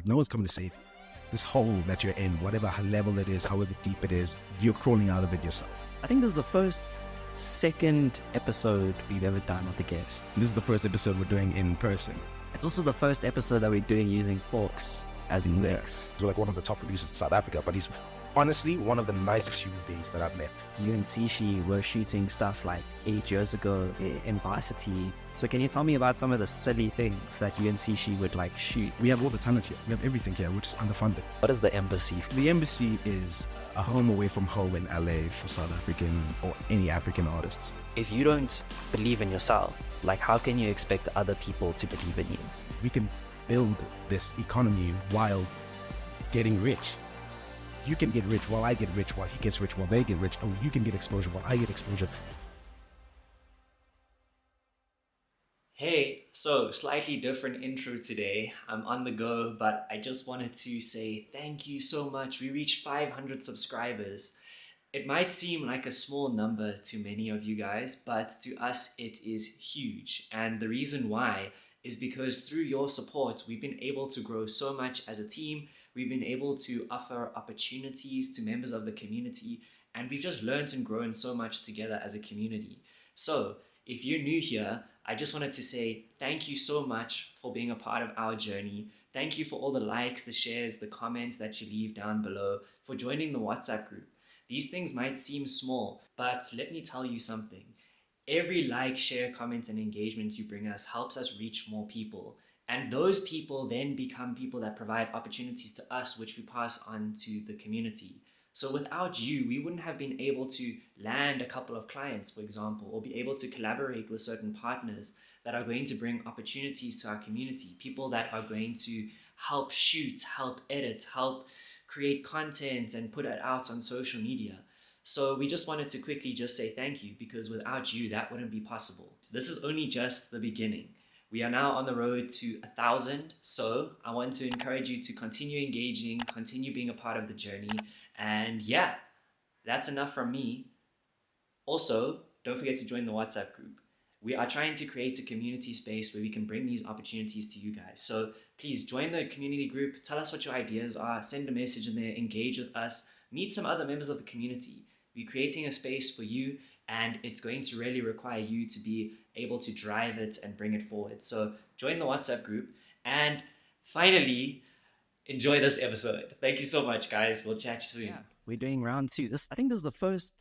No one's coming to save you. This hole that you're in, whatever level it is, however deep it is, you're crawling out of it yourself. I think this is the second episode we've ever done with a guest. This is the first episode we're doing in person. It's also the first episode that we're doing using forks as effects. He's like one of the top producers in South Africa, but he's honestly one of the nicest human beings that I've met. You and Sishii were shooting stuff like 8 years ago in varsity. So can you tell me about some of the silly things that you and Sishii would like shoot? We have all the talent here. We have everything here. We're just underfunded. What is the embassy? The embassy is a home away from home in LA for South African or any African artists. If you don't believe in yourself, like how can you expect other people to believe in you? We can build this economy while getting rich. You can get rich while I get rich, while he gets rich, while they get rich. Or you can get exposure while I get exposure. Hey, so slightly different intro today. I'm on the go, but I just wanted to say thank you so much. We reached 500 subscribers. It might seem like a small number to many of you guys, but to us it is huge. And the reason why is because through your support, we've been able to grow so much as a team. We've been able to offer opportunities to members of the community, and we've just learned and grown so much together as a community. So if you're new here, I just wanted to say thank you so much for being a part of our journey. Thank you for all the likes, the shares, the comments that you leave down below, for joining the WhatsApp group. These things might seem small, but let me tell you something. Every like, share, comment, and engagement you bring us helps us reach more people. And those people then become people that provide opportunities to us, which we pass on to the community. So without you, we wouldn't have been able to land a couple of clients, for example, or be able to collaborate with certain partners that are going to bring opportunities to our community, people that are going to help shoot, help edit, help create content and put it out on social media. So we just wanted to quickly just say thank you, because without you, that wouldn't be possible. This is only just the beginning. We are now on the road to 1,000. So I want to encourage you to continue engaging, continue being a part of the journey. And yeah, that's enough from me. Also, don't forget to join the WhatsApp group. We are trying to create a community space where we can bring these opportunities to you guys. So please join the community group. Tell us what your ideas are. Send a message in there. Engage with us. Meet some other members of the community. We're creating a space for you, and it's going to really require you to be able to drive it and bring it forward. So join the WhatsApp group, and finally, enjoy this episode. Thank you so much, guys. We'll chat soon. Yeah, we're doing round 2. I think this is the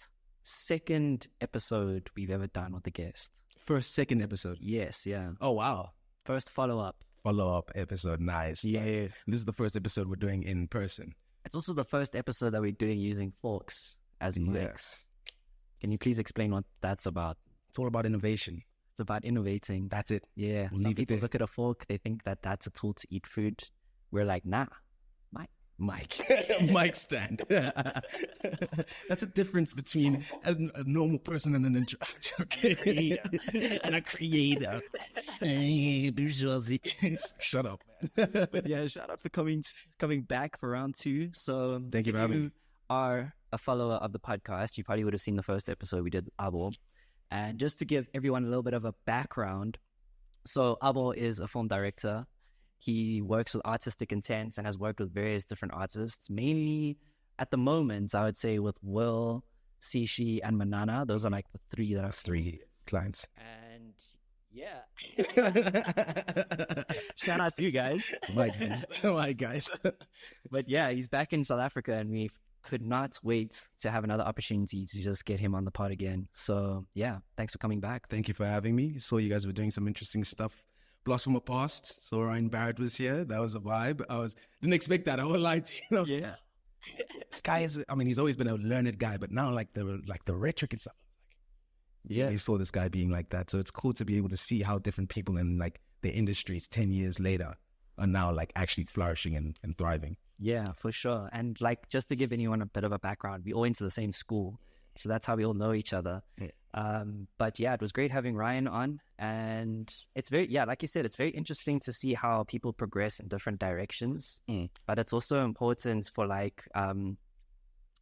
second episode we've ever done with a guest. Second episode? Yes, yeah. Oh, wow. First follow-up episode. Nice. Yeah. Nice. This is the first episode we're doing in person. It's also the first episode that we're doing using forks as effects. Can you please explain what that's about? It's all about innovation. It's about innovating. That's it. Yeah. Some people look at a fork, they think that that's a tool to eat food. We're like, nah, Mike. Mic stand. That's the difference between a normal person and an introduction. And a creator. Hey, bourgeoisie. Shut up, man. But yeah, shout out for coming back for round 2. So thank you for having me. If you are a follower of the podcast, you probably would have seen the first episode we did with Abo. And just to give everyone a little bit of a background, so Abo is a film director. He works with artistic intent and has worked with various different artists, mainly at the moment, I would say with Will, Sishii, and Manana. Those are like the 3 that are 3 clients. And yeah. Shout out to you guys. My guys. But yeah, he's back in South Africa, and we could not wait to have another opportunity to just get him on the pod again. So yeah, thanks for coming back. Thank you for having me. Saw you guys were doing some interesting stuff. Blast from the past. So Ryan Barrett was here. That was a vibe. Didn't expect that. I won't lie to you. Yeah. This guy is, he's always been a learned guy, but now like the rhetoric and stuff. Yeah. We saw this guy being like that. So it's cool to be able to see how different people in like the industries 10 years later are now like actually flourishing and thriving. Yeah, for sure. And like, just to give anyone a bit of a background, we all went to the same school. So that's how we all know each other. Yeah. But yeah, it was great having Ryan on. And it's like you said, it's very interesting to see how people progress in different directions. But it's also important for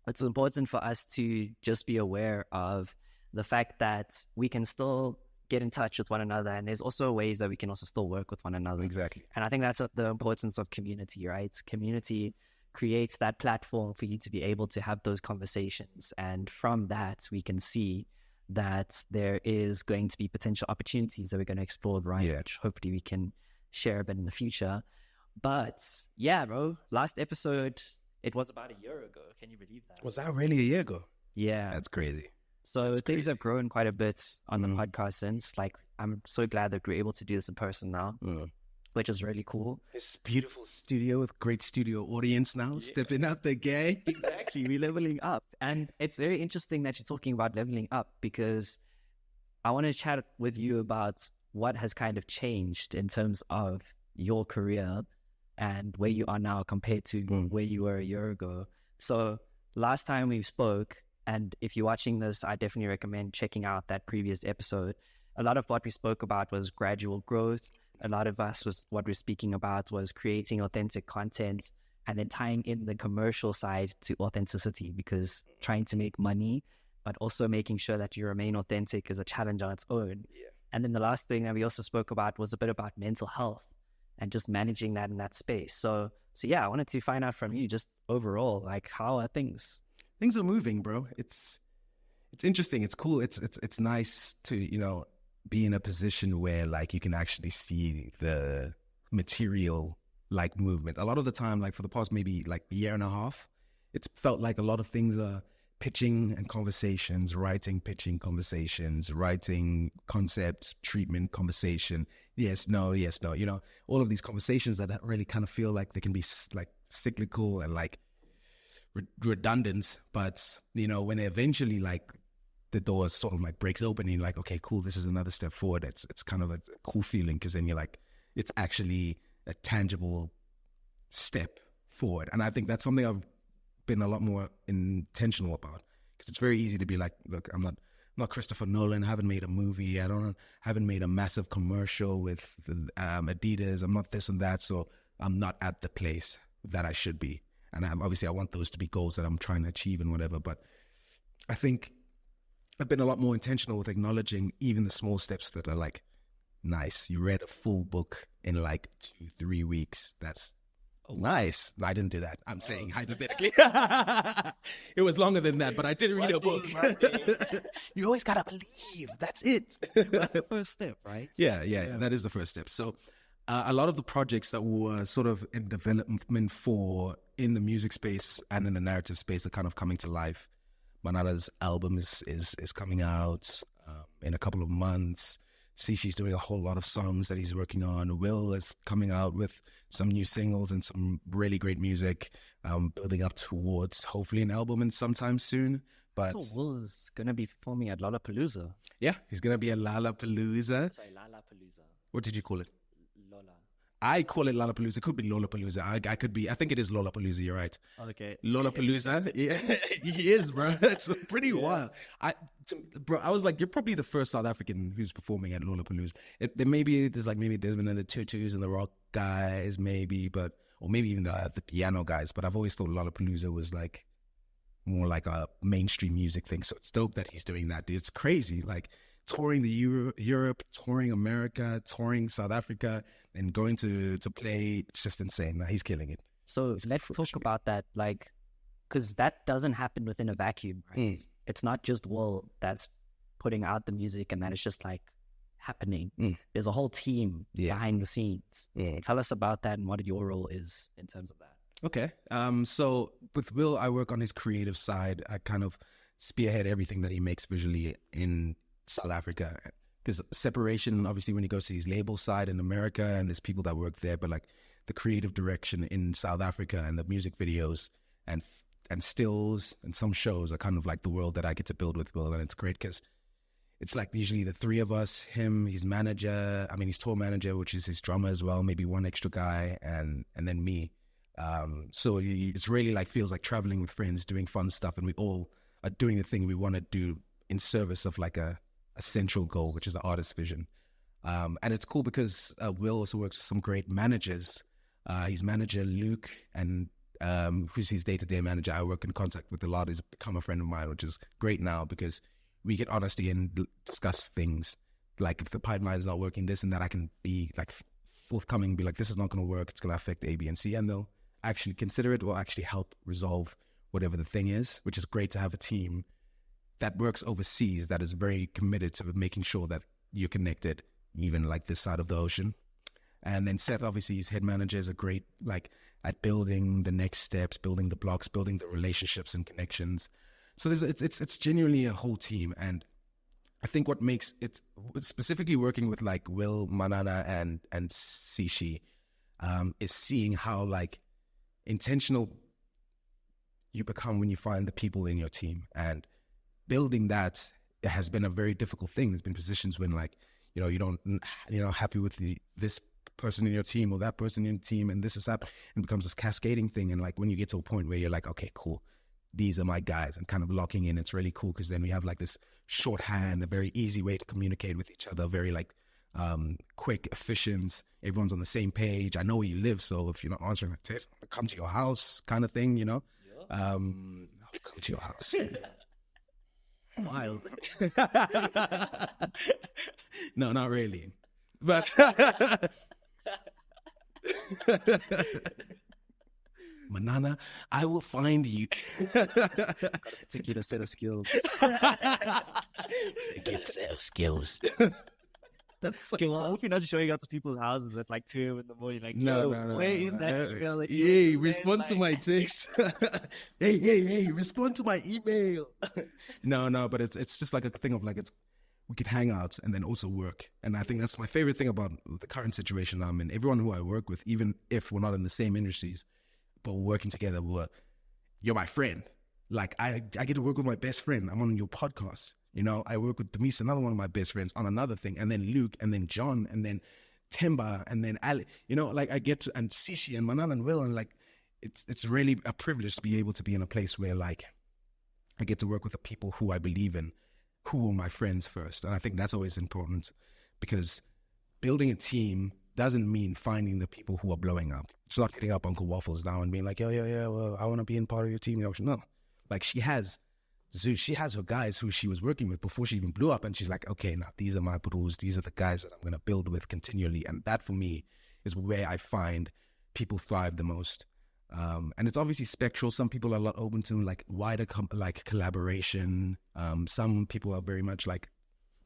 it's important for us to just be aware of the fact that we can still get in touch with one another, and there's also ways that we can also still work with one another. Exactly. And I think that's the importance of community, right? Community creates that platform for you to be able to have those conversations, and from that we can see that there is going to be potential opportunities that we're going to explore, right? Which hopefully we can share a bit in the future. But yeah, bro, last episode, it was about a year ago. Can you believe that? Was that really a year ago? Yeah. That's crazy. So things have grown quite a bit on the podcast since. Like, I'm so glad that we're able to do this in person now, which is really cool. This beautiful studio with great studio audience now, stepping out the game. Exactly, we're leveling up. And it's very interesting that you're talking about leveling up, because I want to chat with you about what has kind of changed in terms of your career and where you are now compared to where you were a year ago. So last time we spoke, and if you're watching this, I definitely recommend checking out that previous episode. A lot of what we spoke about was gradual growth. A lot of what we're speaking about was creating authentic content and then tying in the commercial side to authenticity, because trying to make money, but also making sure that you remain authentic is a challenge on its own. Yeah. And then the last thing that we also spoke about was a bit about mental health and just managing that in that space. So yeah, I wanted to find out from you just overall, like, how are things? Things are moving, bro. It's interesting. It's cool. It's nice to, you know, be in a position where like you can actually see the material like movement. A lot of the time, like for the past maybe like a year and a half, it's felt like a lot of things are pitching and conversations, writing, pitching conversations, writing concept, treatment, conversation, yes, no, you know, all of these conversations that really kind of feel like they can be like cyclical and like redundant, but you know, when eventually like the door sort of like breaks open and you're like, okay, cool, this is another step forward, it's kind of a cool feeling, because then you're like, it's actually a tangible step forward. And I think that's something I've been a lot more intentional about, because it's very easy to be like, look, I'm not Christopher Nolan, I haven't made a movie, haven't made a massive commercial with Adidas, I'm not this and that, so I'm not at the place that I should be. And obviously I want those to be goals that I'm trying to achieve and whatever, but I think I've been a lot more intentional with acknowledging even the small steps that are like, nice, you read a full book in like 2-3 weeks, that's nice. I didn't do that. I'm saying hypothetically. It was longer than that, but I did read a book. You always gotta believe. That's it. That's the first step, right? Yeah, that is the first step. So a lot of the projects that were sort of in development for in the music space and in the narrative space are kind of coming to life. Manana's album is coming out in a couple of months. Sishii's doing a whole lot of songs that he's working on. Will is coming out with some new singles and some really great music, building up towards hopefully an album in sometime soon. But so Will is going to be performing at Lollapalooza. Yeah, he's going to be at Lollapalooza. Sorry, Lollapalooza. What did you call it? Lola. I call it Lollapalooza. It could be Lollapalooza. I think it is Lollapalooza. You're right. Okay. Lollapalooza. Yeah, he is, bro. It's pretty wild. Bro, I was like, you're probably the first South African who's performing at Lollapalooza. There's maybe Desmond and the Tutus and the rock guys, maybe, or maybe even the piano guys. But I've always thought Lollapalooza was like more like a mainstream music thing. So it's dope that he's doing that, dude. It's crazy. Like touring the Europe, touring America, touring South Africa, and going to play. It's just insane. He's killing it. So let's talk about that, like, because that doesn't happen within a vacuum, right? It's not just Will that's putting out the music and that it's just like happening. There's a whole team behind the scenes. Tell us about that and what your role is in terms of that. Okay. So with Will, I work on his creative side. I kind of spearhead everything that he makes visually in South Africa. There's separation, obviously, when he goes to his label side in America, and there's people that work there, but like the creative direction in South Africa and the music videos and stills and some shows are kind of like the world that I get to build with Will. And it's great because it's like usually the three of us, him, his tour manager, which is his drummer as well, maybe one extra guy, and then me. So it's really like feels like traveling with friends, doing fun stuff, and we all are doing the thing we want to do in service of like a central goal, which is the artist's vision. And it's cool because Will also works with some great managers. His manager, Luke, and who's his day-to-day manager, I work in contact with a lot, has become a friend of mine, which is great now because we get honesty and discuss things like if the pipeline is not working, this and that, I can be like forthcoming, be like, this is not going to work. It's going to affect A, B, and C. And they'll actually consider it or actually help resolve whatever the thing is, which is great to have a team that works overseas that is very committed to making sure that you're connected, even like this side of the ocean. And then Seth, obviously, his head manager, is a great, like, at building the next steps, building the blocks, building the relationships and connections. So it's genuinely a whole team. And I think what makes it, specifically working with like Will, Manana, and Sishii, is seeing how like intentional you become when you find the people in your team. And building that has been a very difficult thing. There's been positions when like, you're not happy with this person in your team or that person in your team, and this is up, and becomes this cascading thing. And like when you get to a point where you're like, okay, cool, these are my guys, and kind of locking in, it's really cool because then we have like this shorthand, a very easy way to communicate with each other, very like quick, efficient, everyone's on the same page. I know where you live, so if you're not answering my text, I'm gonna come to your house, kind of thing, I'll come to your house. Wild. No, not really, but Manana, I will find you. Take you a set of skills. Get a set of skills. That's so cool. I hope you're not showing up to people's houses at like 2 in the morning. Like, no. Where is that email? That hey, respond to my text. hey, respond to my email. No, but it's just like a thing of like, we could hang out and then also work. And I think that's my favorite thing about the current situation I'm in. Everyone who I work with, even if we're not in the same industries, but we're working together, you're my friend. Like I get to work with my best friend. I'm on your podcast. I work with Demise, another one of my best friends, on another thing, and then Luke, and then John, and then Timba, and then Ali. Like I get to, and Sishii and Manana and Will, and like it's really a privilege to be able to be in a place where like I get to work with the people who I believe in, who are my friends first. And I think that's always important, because building a team doesn't mean finding the people who are blowing up. It's not hitting up Uncle Waffles now and being like, yeah, well, I want to be in part of your team. No, like she has Zeus, she has her guys who she was working with before she even blew up, and she's like, okay, now these are my bros, these are the guys that I'm going to build with continually. And that for me is where I find people thrive the most. And it's obviously spectral. Some people are a lot open to like wider like collaboration. Some people are very much like,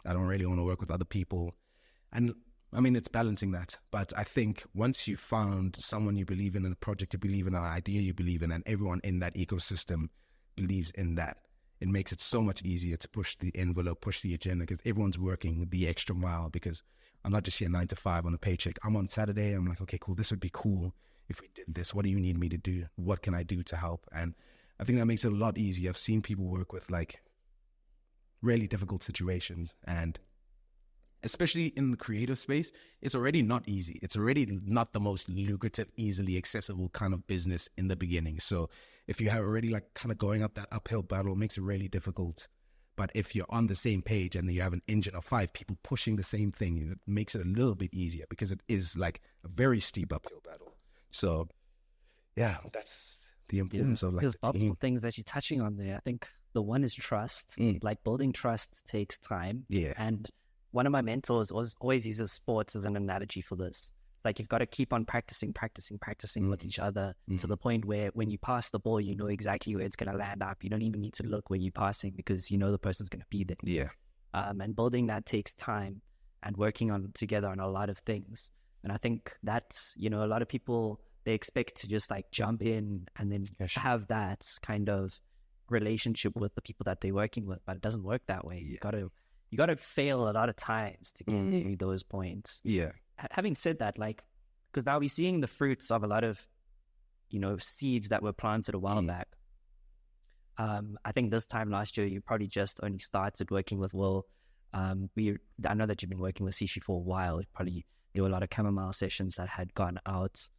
I don't really want to work with other people. And I mean, it's balancing that. But I think once you found someone you believe in, and a project you believe in, an idea you believe in, and everyone in that ecosystem believes in that, it makes it so much easier to push the envelope, push the agenda, because everyone's working the extra mile. Because I'm not just here 9 to 5 on a paycheck. I'm on Saturday, I'm like, okay, cool, this would be cool if we did this. What do you need me to do? What can I do to help? And I think that makes it a lot easier. I've seen people work with like really difficult situations, and especially in the creative space, it's already not easy. It's already not the most lucrative, easily accessible kind of business in the beginning. So if you have already like kind of going up that uphill battle, it makes it really difficult. But if you're on the same page and you have an engine of 5 people pushing the same thing, it makes it a little bit easier, because it is like a very steep uphill battle. So yeah, that's the importance of like There's the multiple team. things that you're touching on there. I think the one is trust. Like building trust takes time. Yeah. And one of my mentors always uses sports as an analogy for this. It's like you've got to keep on practicing with each other to the point where when you pass the ball, you know exactly where it's going to land up. You don't even need to look where you're passing, because you know the person's going to be there. Yeah. And building that takes time, and working on together on a lot of things. And I think that's, a lot of people, they expect to just like jump in and then have that kind of relationship with the people that they're working with, but it doesn't work that way. Yeah. You got to fail a lot of times to get to those points. Yeah. Having said that, like, because now we're seeing the fruits of a lot of, seeds that were planted a while back. I think this time last year, you probably just only started working with Will. I know that you've been working with Sishii for a while. There were a lot of chamomile sessions that had gone out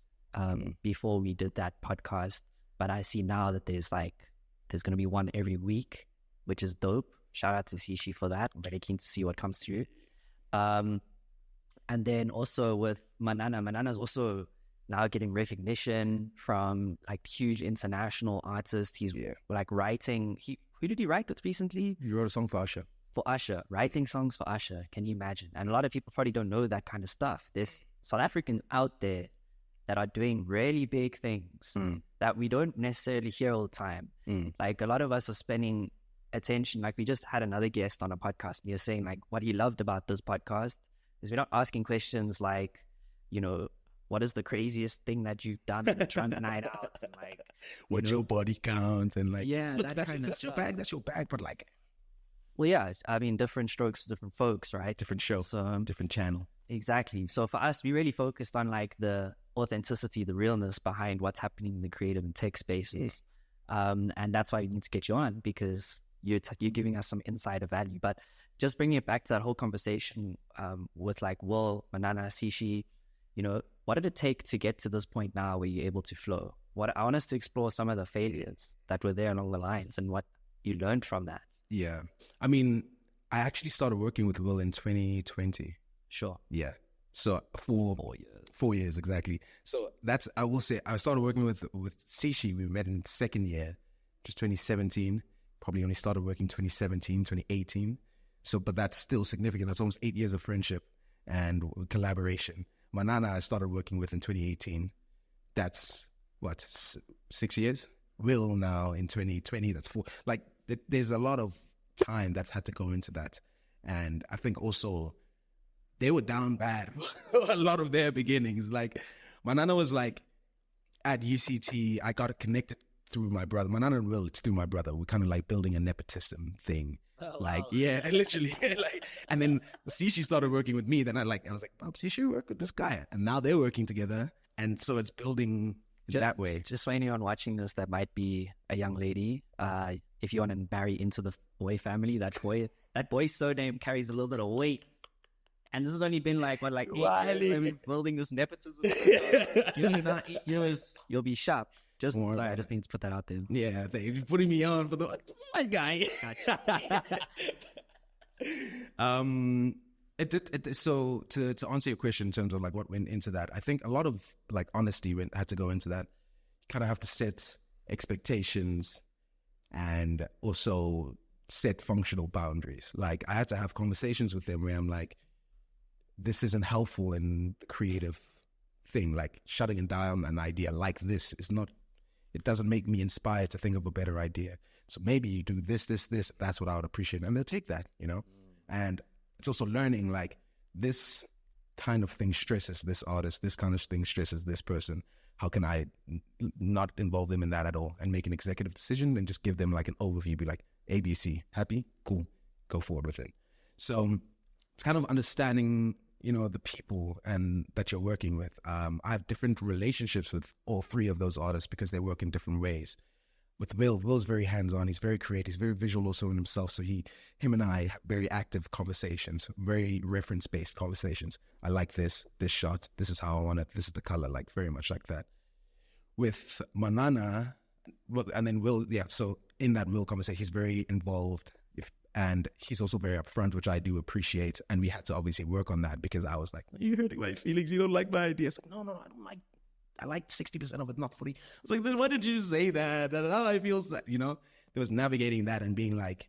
before we did that podcast. But I see now that there's going to be one every week, which is dope. Shout out to Sishii for that. I'm very keen to see what comes through. And then also with Manana's also now getting recognition from like huge international artists. He's like writing. Who did he write with recently? You wrote a song for Usher. for Usher, writing songs for Usher. Can you imagine? And a lot of people probably don't know that kind of stuff. There's South Africans out there that are doing really big things that we don't necessarily hear all the time. Like a lot of us are spending attention. Like we just had another guest on a podcast and you're saying like what he loved about this podcast is we're not asking questions like, you know, what is the craziest thing that you've done on a drunk night out? And like, what's your body count? And like, yeah, look, that that's kind of your bag. That's your bag. But like, well, yeah, I mean, different strokes for different folks, right? Different show, so, different channel. Exactly. So for us, we really focused on like the authenticity, the realness behind what's happening in the creative and tech spaces. And that's why we need to get you on, because you're giving us some insider value. But just bringing it back to that whole conversation with like Will, Manana, Sishii, you know, what did it take to get to this point now where you're able to flow? What I want us to explore some of the failures that were there along the lines and what you learned from that. Yeah. I mean, I actually started working with Will in 2020. Sure. Yeah. So for 4 years, exactly. So that's, I will say, I started working with Sishii. We met in second year, just 2017. Probably only started working 2017, 2018. So, but that's still significant. That's almost 8 years of friendship and collaboration. Manana, I started working with in 2018. That's what, 6 years? Will now in 2020, that's 4. Like, there's a lot of time that's had to go into that. And I think also they were down bad for a lot of their beginnings. Like, Manana was like at UCT, I got connected through my brother. Manana and Will, it's through my brother. We're kind of like building a nepotism thing. Oh, like, wow. yeah, literally. Like, and then Sishii started working with me. Then I was like, Pops, you should work with this guy. And now they're working together. And so it's building that way. Just for anyone watching this that might be a young lady, if you want to marry into the Boy family, that boy's surname carries a little bit of weight. And this has only been like 8 years I've been building this nepotism. You'll be sharp. I just need to put that out there. Yeah, you're putting me on for the my guy. So to answer your question in terms of like what went into that, I think a lot of like honesty had to go into that. Kind of have to set expectations and also set functional boundaries. Like I had to have conversations with them where I'm like, this isn't helpful in the creative thing. Like shutting down an idea like this is not. It doesn't make me inspired to think of a better idea. So maybe you do this. That's what I would appreciate. And they'll take that, you know? And it's also learning like this kind of thing stresses this artist. This kind of thing stresses this person. How can I not involve them in that at all and make an executive decision and just give them like an overview, be like, ABC, happy? Cool. Go forward with it. So it's kind of understanding, you know, the people and that you're working with. I have different relationships with all three of those artists because they work in different ways. With Will's very hands-on. He's very creative. He's very visual also in himself. So him and I have very active conversations, very reference-based conversations. I like this shot. This is how I want it. This is the color, like very much like that. With Manana, and then Will, yeah. So in that Will conversation, he's very involved. And he's also very upfront, which I do appreciate. And we had to obviously work on that because I was like, you're hurting my feelings. You don't like my ideas. Like, no, I don't like. I like 60% of it, not 40. I was like, then why did you say that? And now I feel sad. You know, there was navigating that and being like,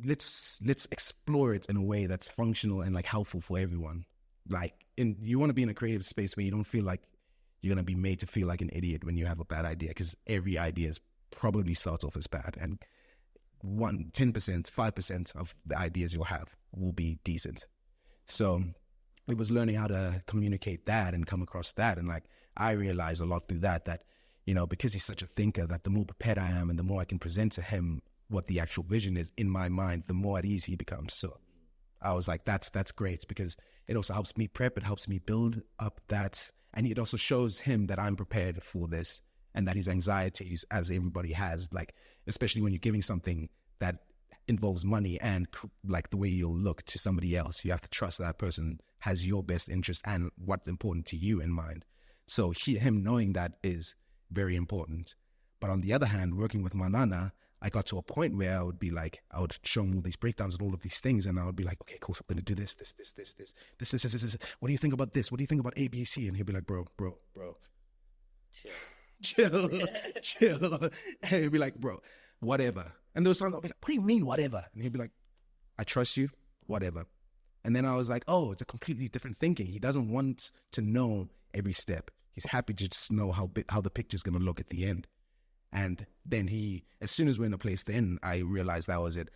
let's explore it in a way that's functional and like helpful for everyone. Like, you want to be in a creative space where you don't feel like you're going to be made to feel like an idiot when you have a bad idea, because every idea probably starts off as bad. And 10%, 5% of the ideas you'll have will be decent. So it was learning how to communicate that and come across that. And like, I realized a lot through that, you know, because he's such a thinker, that the more prepared I am and the more I can present to him what the actual vision is in my mind, the more at ease he becomes. So I was like, that's great, because it also helps me prep. It helps me build up that. And it also shows him that I'm prepared for this and that his anxieties, as everybody has, like, especially when you're giving something that involves money and like the way you'll look to somebody else, you have to trust that person has your best interest and what's important to you in mind. So him knowing that is very important. But on the other hand, working with Manana, I got to a point where I would be like, I would show him all these breakdowns and all of these things, and I would be like, okay, cool, so I'm going to do this. What do you think about this? What do you think about ABC? And he'd be like, bro. Chill. And he'd be like, bro, whatever. And there was something, I'd be like, what do you mean whatever? And he'd be like, I trust you, whatever. And then I was like, oh, it's a completely different thinking. He doesn't want to know every step. He's happy to just know how the picture's going to look at the end. And then as soon as we're in a place, then I realized that was it.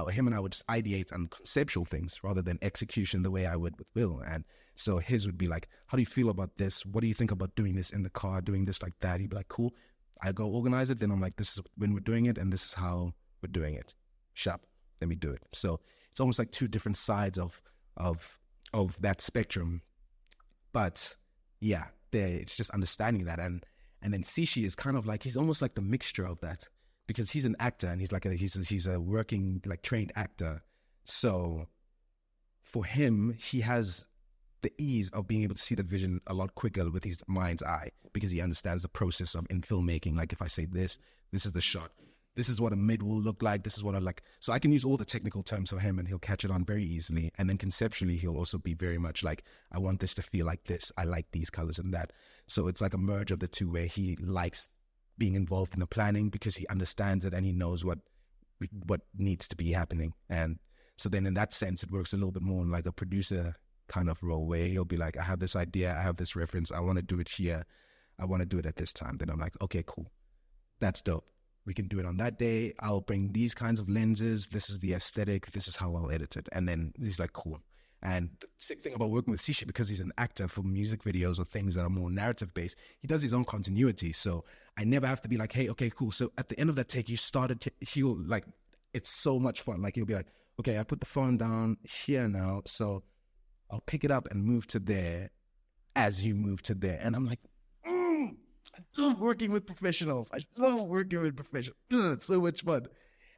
Him and I would just ideate on conceptual things rather than execution the way I would with Will. And so his would be like, how do you feel about this? What do you think about doing this in the car, doing this like that? He'd be like, cool. I go organize it. Then I'm like, this is when we're doing it and this is how we're doing it. Sharp. Let me do it. So it's almost like two different sides of that spectrum. But yeah, it's just understanding that. And then Sishii is kind of like, he's almost like the mixture of that, because he's an actor and he's like he's a working, like, trained actor. So for him, he has the ease of being able to see the vision a lot quicker with his mind's eye, because he understands the process of in filmmaking. Like, if I say this is the shot, this is what a mid will look like, this is what I like. So I can use all the technical terms for him and he'll catch it on very easily. And then conceptually, he'll also be very much like, I want this to feel like this. I like these colors and that. So it's like a merge of the two, where he likes being involved in the planning because he understands it and he knows what needs to be happening. And so then in that sense, it works a little bit more like a producer kind of role, where he'll be like, I have this idea, I have this reference, I want to do it here, I want to do it at this time. Then I'm like, okay, cool, that's dope. We can do it on that day. I'll bring these kinds of lenses. This is the aesthetic. This is how I'll edit it. And then he's like, cool. And the sick thing about working with Sishii, because he's an actor for music videos or things that are more narrative based, he does his own continuity. So I never have to be like, hey, okay, cool. So at the end of that take, you started, he'll like, it's so much fun. Like, he'll be like, okay, I put the phone down here now, so I'll pick it up and move to there as you move to there. And I'm like, I love working with professionals. It's so much fun.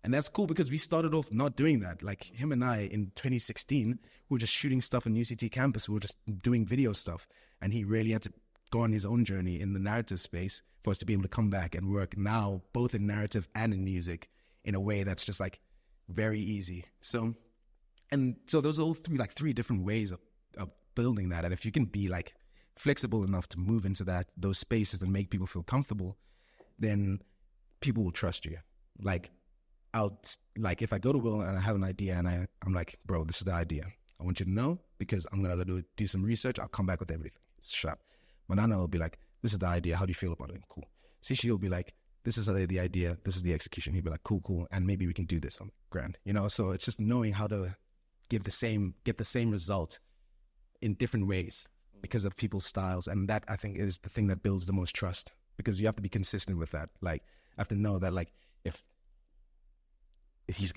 And that's cool, because we started off not doing that. Like, him and I in 2016, we were just shooting stuff on UCT campus. We were just doing video stuff. And he really had to go on his own journey in the narrative space for us to be able to come back and work now, both in narrative and in music, in a way that's just like very easy. So those are all three different ways of building that. And if you can be like flexible enough to move into those spaces and make people feel comfortable, then people will trust you. Like, if I go to Will and I have an idea and I'm like, bro, this is the idea. I want you to know, because I'm going to do some research. I'll come back with everything. It's sharp. Manana will be like, this is the idea. How do you feel about it? Cool. Sishii will be like, this is the idea. This is the execution. He'll be like, cool. And maybe we can do this on grand, So it's just knowing how to get the same result in different ways because of people's styles. And that, I think, is the thing that builds the most trust, because you have to be consistent with that. Like, I have to know that, like, if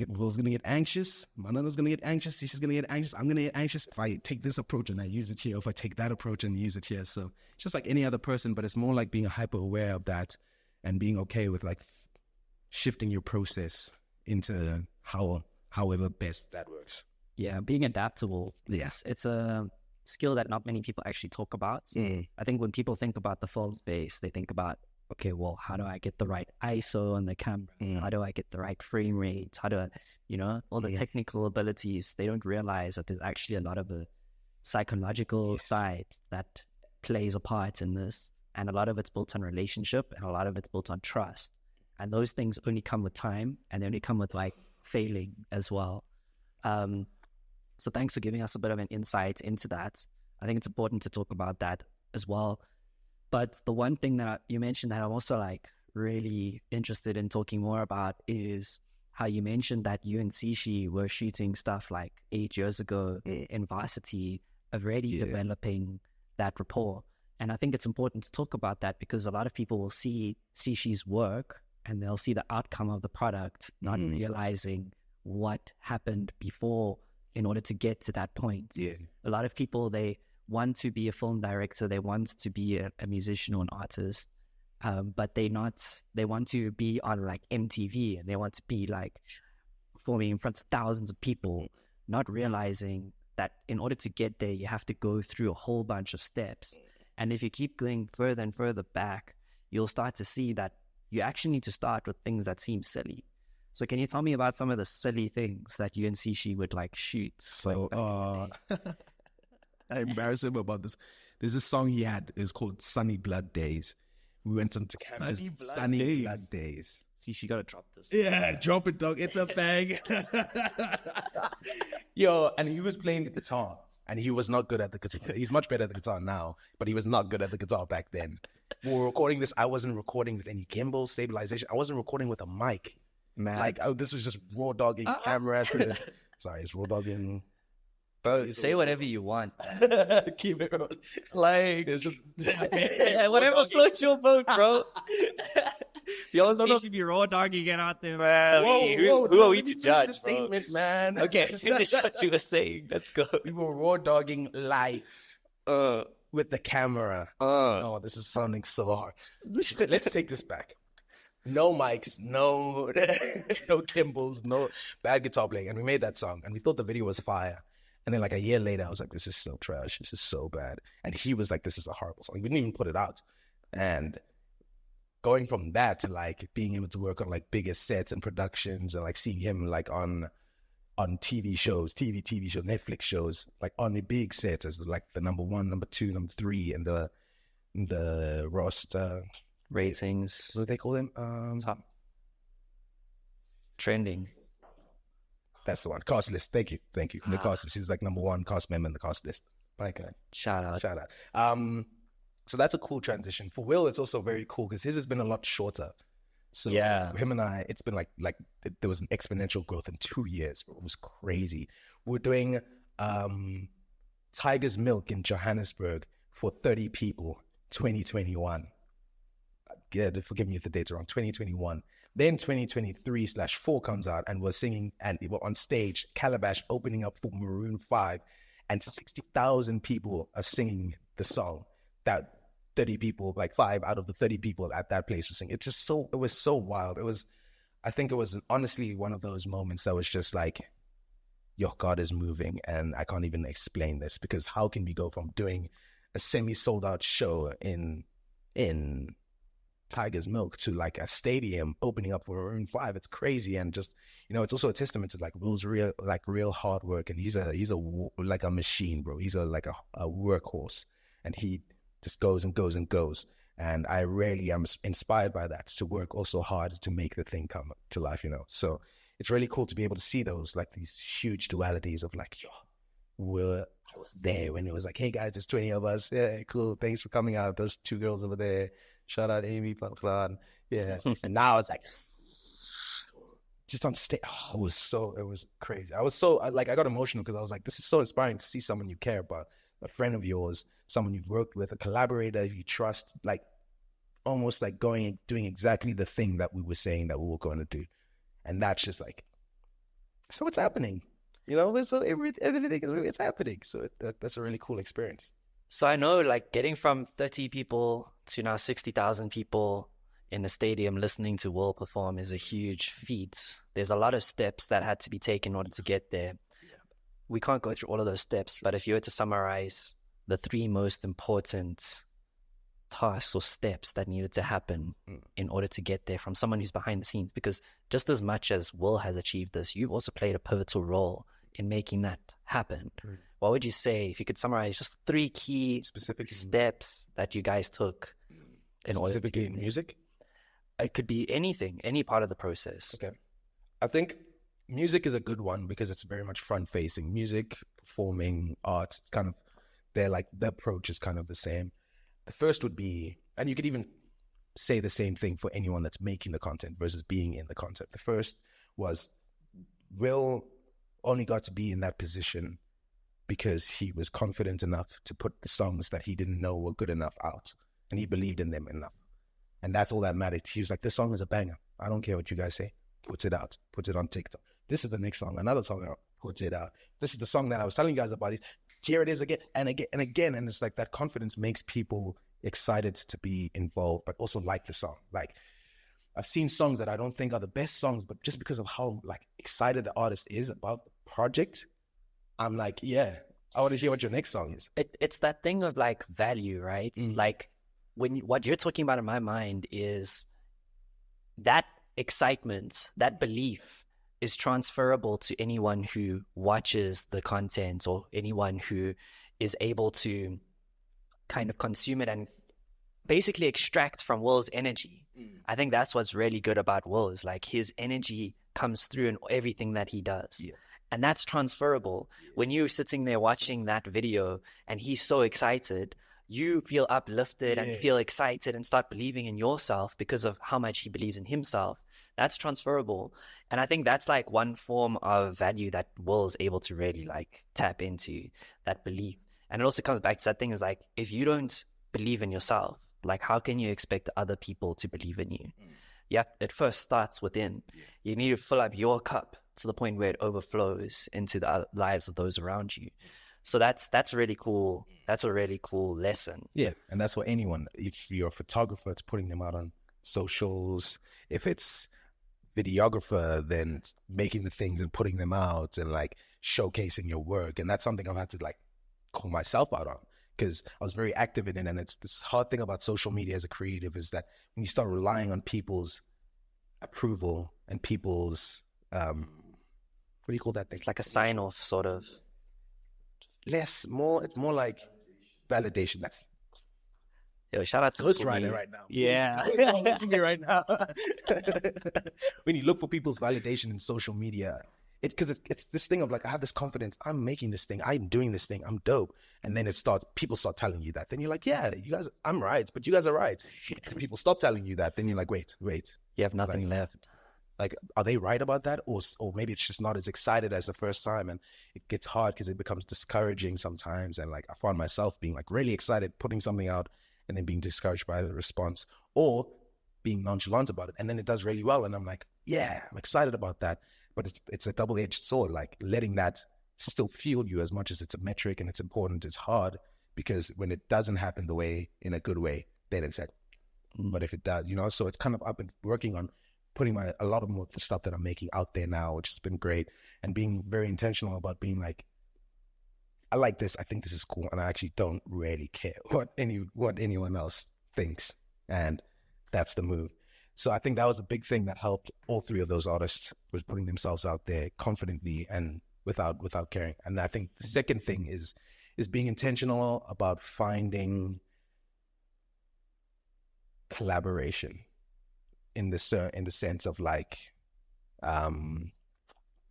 Will's going to get anxious, Manana's going to get anxious, Sishii's going to get anxious, I'm going to get anxious if I take this approach and I use it here, or if I take that approach and use it here. So it's just like any other person, but it's more like being hyper aware of that and being okay with, like, shifting your process into however best that works. Yeah, being adaptable. It's a skill that not many people actually talk about. I think when people think about the film space, they think about, okay, well, how do I get the right ISO on the camera? How do I get the right frame rate? How do I, all the technical abilities? They don't realize that there's actually a lot of a psychological side that plays a part in this. And a lot of it's built on relationship, and a lot of it's built on trust. And those things only come with time, and they only come with, like, failing as well. So thanks for giving us a bit of an insight into that. I think it's important to talk about that as well. But the one thing that you mentioned that I'm also, like, really interested in talking more about is how you mentioned that you and Sishii were shooting stuff like 8 years ago in varsity, already developing that rapport. And I think it's important to talk about that, because a lot of people will see Sishii's work and they'll see the outcome of the product, not realizing what happened before in order to get to that point. A lot of people, they want to be a film director, they want to be a musician or an artist, but they want to be on, like, MTV, and they want to be, like, performing in front of thousands of people, not realizing that in order to get there, you have to go through a whole bunch of steps. And if you keep going further and further back, you'll start to see that you actually need to start with things that seem silly. So can you tell me about some of the silly things that you and Sishii would, like, shoot? So, I embarrass him about this. There's a song he had. It's called Sunny Blood Days. We went onto campus. Sunny Blood Days. Sishii, gotta drop this. Yeah, drop it, dog. It's a bang. Yo, and he was playing the guitar, and he was not good at the guitar. He's much better at the guitar now, but he was not good at the guitar back then. We were recording this. I wasn't recording with any gimbal stabilization. I wasn't recording with a mic. Man. Like, this was just raw dogging camera. Sorry, it's raw dogging. Bro, say whatever you want. Keep it real. Like, it's just, whatever floats your boat, bro. Yo, You should be raw dogging it out there, man. Who are we to judge, the statement, man? Okay, finish what you were saying. Let's go. We were raw dogging live with the camera. Oh, this is sounding so hard. Let's take this back. No mics, no gimbals, no bad guitar playing. And we made that song, and we thought the video was fire. And then like a year later, I was like, this is so trash. This is so bad. And he was like, this is a horrible song. We didn't even put it out. And going from that to like being able to work on like bigger sets and productions and like seeing him like on TV shows, Netflix shows, like on the big sets as like the number 1, number 2, number 3 and the roster ratings. What do they call them? Top. Trending. That's the one. Cast list. Thank you. The cast list. He was like number 1 cast member in the cast list. Okay. Shout out. So that's a cool transition. For Will, it's also very cool because his has been a lot shorter. So yeah, him and I, it's been like there was an exponential growth in 2 years. It was crazy. We're doing Tiger's Milk in Johannesburg for 30 people, 2021. Yeah, forgive me if the date's wrong, 2021. Then 2023/4 comes out and we're singing and we're on stage, Calabash opening up for Maroon 5 and 60,000 people are singing the song that 30 people, like 5 out of the 30 people at that place were singing. It was so wild. I think it was honestly one of those moments that was just like, yo, God is moving and I can't even explain this because how can we go from doing a semi-sold out show in Tiger's Milk to like a stadium opening up for Maroon 5. It's crazy. And just, it's also a testament to like Will's real hard work. And he's like a machine, bro. He's like a workhorse and he just goes and goes and goes. And I really am inspired by that to work also hard to make the thing come to life, So it's really cool to be able to see those, like these huge dualities of like, yo, I was there when it was like, hey guys, there's 20 of us. Yeah, cool. Thanks for coming out. Those 2 girls over there. Shout out Amy, Van. Yeah. And now it's like, just on stage. Oh, it was crazy. I was so, like, I got emotional because I was like, this is so inspiring to see someone you care about, a friend of yours, someone you've worked with, a collaborator you trust, like almost like going and doing exactly the thing that we were saying that we were going to do. And that's just like, so it's happening. So everything, it's happening. So that's a really cool experience. So I know like getting from 30 people to now 60,000 people in a stadium listening to Will perform is a huge feat. There's a lot of steps that had to be taken in order to get there. We can't go through all of those steps, but if you were to summarize the 3 most important tasks or steps that needed to happen in order to get there from someone who's behind the scenes, because just as much as Will has achieved this, you've also played a pivotal role in making that happen. What would you say if you could summarize just 3 key steps that you guys took in order to specifically in music? It could be anything, any part of the process. Okay. I think music is a good one because it's very much front facing. Music, performing, art, it's kind of, the approach is kind of the same. The first would be, and you could even say the same thing for anyone that's making the content versus being in the content. The first was Will only got to be in that position because he was confident enough to put the songs that he didn't know were good enough out. And he believed in them enough. And that's all that mattered. He was like, this song is a banger. I don't care what you guys say. Puts it out. Puts it on TikTok. This is the next song. Another song out. Puts it out. This is the song that I was telling you guys about. Here it is again and again and again. And it's like that confidence makes people excited to be involved, but also like the song. Like, I've seen songs that I don't think are the best songs, but just because of how like excited the artist is about the project, I'm like, yeah, I want to hear what your next song is. It's that thing of like value, right? Like what you're talking about in my mind is that excitement, that belief is transferable to anyone who watches the content or anyone who is able to kind of consume it and basically extract from Will's energy. I think that's what's really good about Will, is like his energy comes through in everything that he does. Yeah. And that's transferable. When you're sitting there watching that video and he's so excited, you feel uplifted and feel excited and start believing in yourself because of how much he believes in himself. That's transferable. And I think that's like one form of value that Will is able to really like tap into, that belief. And it also comes back to that thing, is like, if you don't believe in yourself, like how can you expect other people to believe in you? You have, it first starts within. You need to fill up your cup to the point where it overflows into the lives of those around you. So that's really cool. That's a really cool lesson. Yeah, and that's for anyone. If you're a photographer, it's putting them out on socials. If it's videographer, then it's making the things and putting them out and like showcasing your work. And that's something I've had to like call myself out on, because I was very active in it. And it's this hard thing about social media as a creative, is that when you start relying on people's approval and people's what do you call that thing? It's like a sign off, sort of. It's more like validation. That's Yo, shout out to ghostwriter right now. Yeah. Ghostwriting right now. When you look for people's validation in social media, because it's this thing of like, I have this confidence, I'm making this thing, I'm doing this thing, I'm dope. And then people start telling you that. Then you're like, yeah, you guys, I'm right, but you guys are right. And people stop telling you that. Then you're like, wait. You have nothing left. Like, are they right about that? Or maybe it's just not as excited as the first time, and it gets hard because it becomes discouraging sometimes. And like, I found myself being like really excited, putting something out, and then being discouraged by the response, or being nonchalant about it. And then it does really well. And I'm like, yeah, I'm excited about that. But it's a double-edged sword. Like, letting that still fuel you as much as it's a metric and it's important is hard, because when it doesn't happen the way, in a good way, then it's like, but if it does, so it's kind of, I've been working on putting a lot of more of the stuff that I'm making out there now, which has been great, and being very intentional about being like, I like this, I think this is cool, and I actually don't really care what anyone else thinks, and that's the move. So I think that was a big thing that helped all three of those artists, was putting themselves out there confidently and without caring. And I think the second thing is being intentional about finding collaboration in the sense of like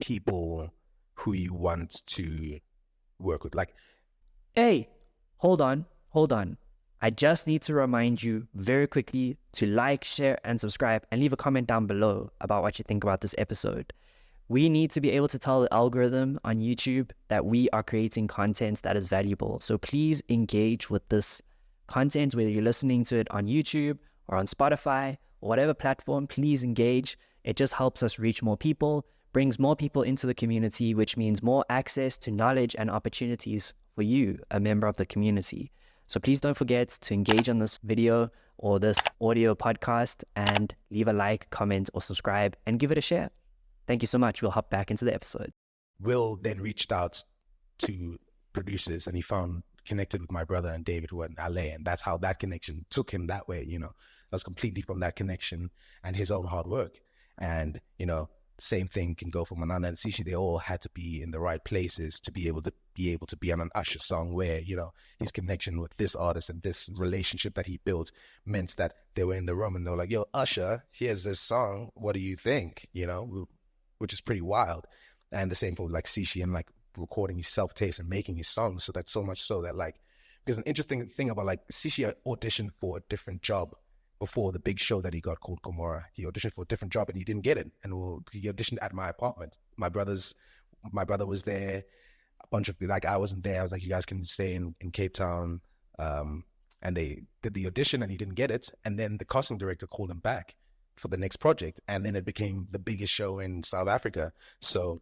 people who you want to work with. Like, hey, hold on. I just need to remind you very quickly to like, share, and subscribe, and leave a comment down below about what you think about this episode. We need to be able to tell the algorithm on YouTube that we are creating content that is valuable. So please engage with this content, whether you're listening to it on YouTube or on Spotify or whatever platform. Please engage. It just helps us reach more people, brings more people into the community, which means more access to knowledge and opportunities for you, a member of the community. So please don't forget to engage on this video or this audio podcast, and leave a like, comment, or subscribe, and give it a share. Thank you so much. We'll hop back into the episode. Will then reached out to producers, and he connected with my brother and David, who were in LA, and that's how that connection took him that way. That was completely from that connection and his own hard work. And same thing can go for Manana and Sishii. They all had to be in the right places to be able to be on an Usher song, where his connection with this artist and this relationship that he built meant that they were in the room and they were like, yo, Usher, here's this song, what do you think? Which is pretty wild. And the same for like Sishii, and like recording his self-tapes and making his songs. So that's so much so that like, because an interesting thing about like Sishii auditioned for a different job before the big show that he got called Gomorrah. He auditioned for a different job and he didn't get it. And he auditioned at my apartment. My brother was there, a bunch of, like, I wasn't there. I was like, you guys can stay in Cape Town. And they did the audition and he didn't get it. And then the casting director called him back for the next project. And then it became the biggest show in South Africa. So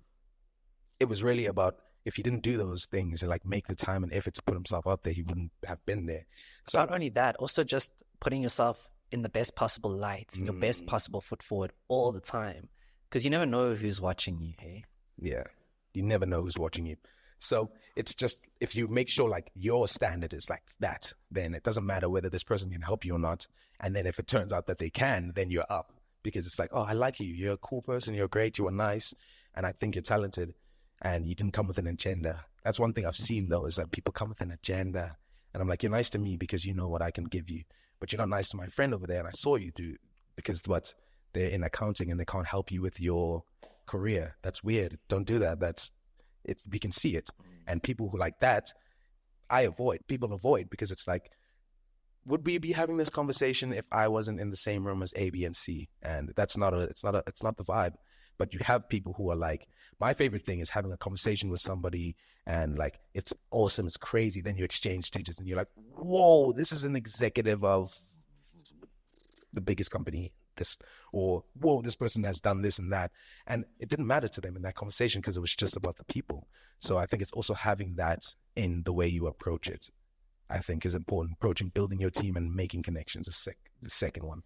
it was really about, if he didn't do those things and like make the time and effort to put himself out there, he wouldn't have been there. So not only that, also just putting yourself in the best possible light, your best possible foot forward all the time, because you never know who's watching you. Hey, yeah, you never know who's watching you. So it's just, if you make sure like your standard is like that, then it doesn't matter whether this person can help you or not. And then if it turns out that they can, then you're up, because it's like, oh, I like you, you're a cool person, you're great, you are nice, and I think you're talented, and you didn't come with an agenda. That's one thing I've seen though, is that people come with an agenda, and I'm like, you're nice to me because you know what I can give you, but you're not nice to my friend over there, and I saw you through because what, they're in accounting and they can't help you with your career. That's weird. Don't do that. We can see it. And people who like that, people avoid, because it's like, would we be having this conversation if I wasn't in the same room as A, B, and C? And it's not the vibe. But you have people who are like, my favorite thing is having a conversation with somebody and like, it's awesome, it's crazy. Then you exchange stages and you're like, whoa, this is an executive of the biggest company, or whoa, this person has done this and that. And it didn't matter to them in that conversation because it was just about the people. So I think it's also having that in the way you approach it, I think, is important. Building your team and making connections is the second one.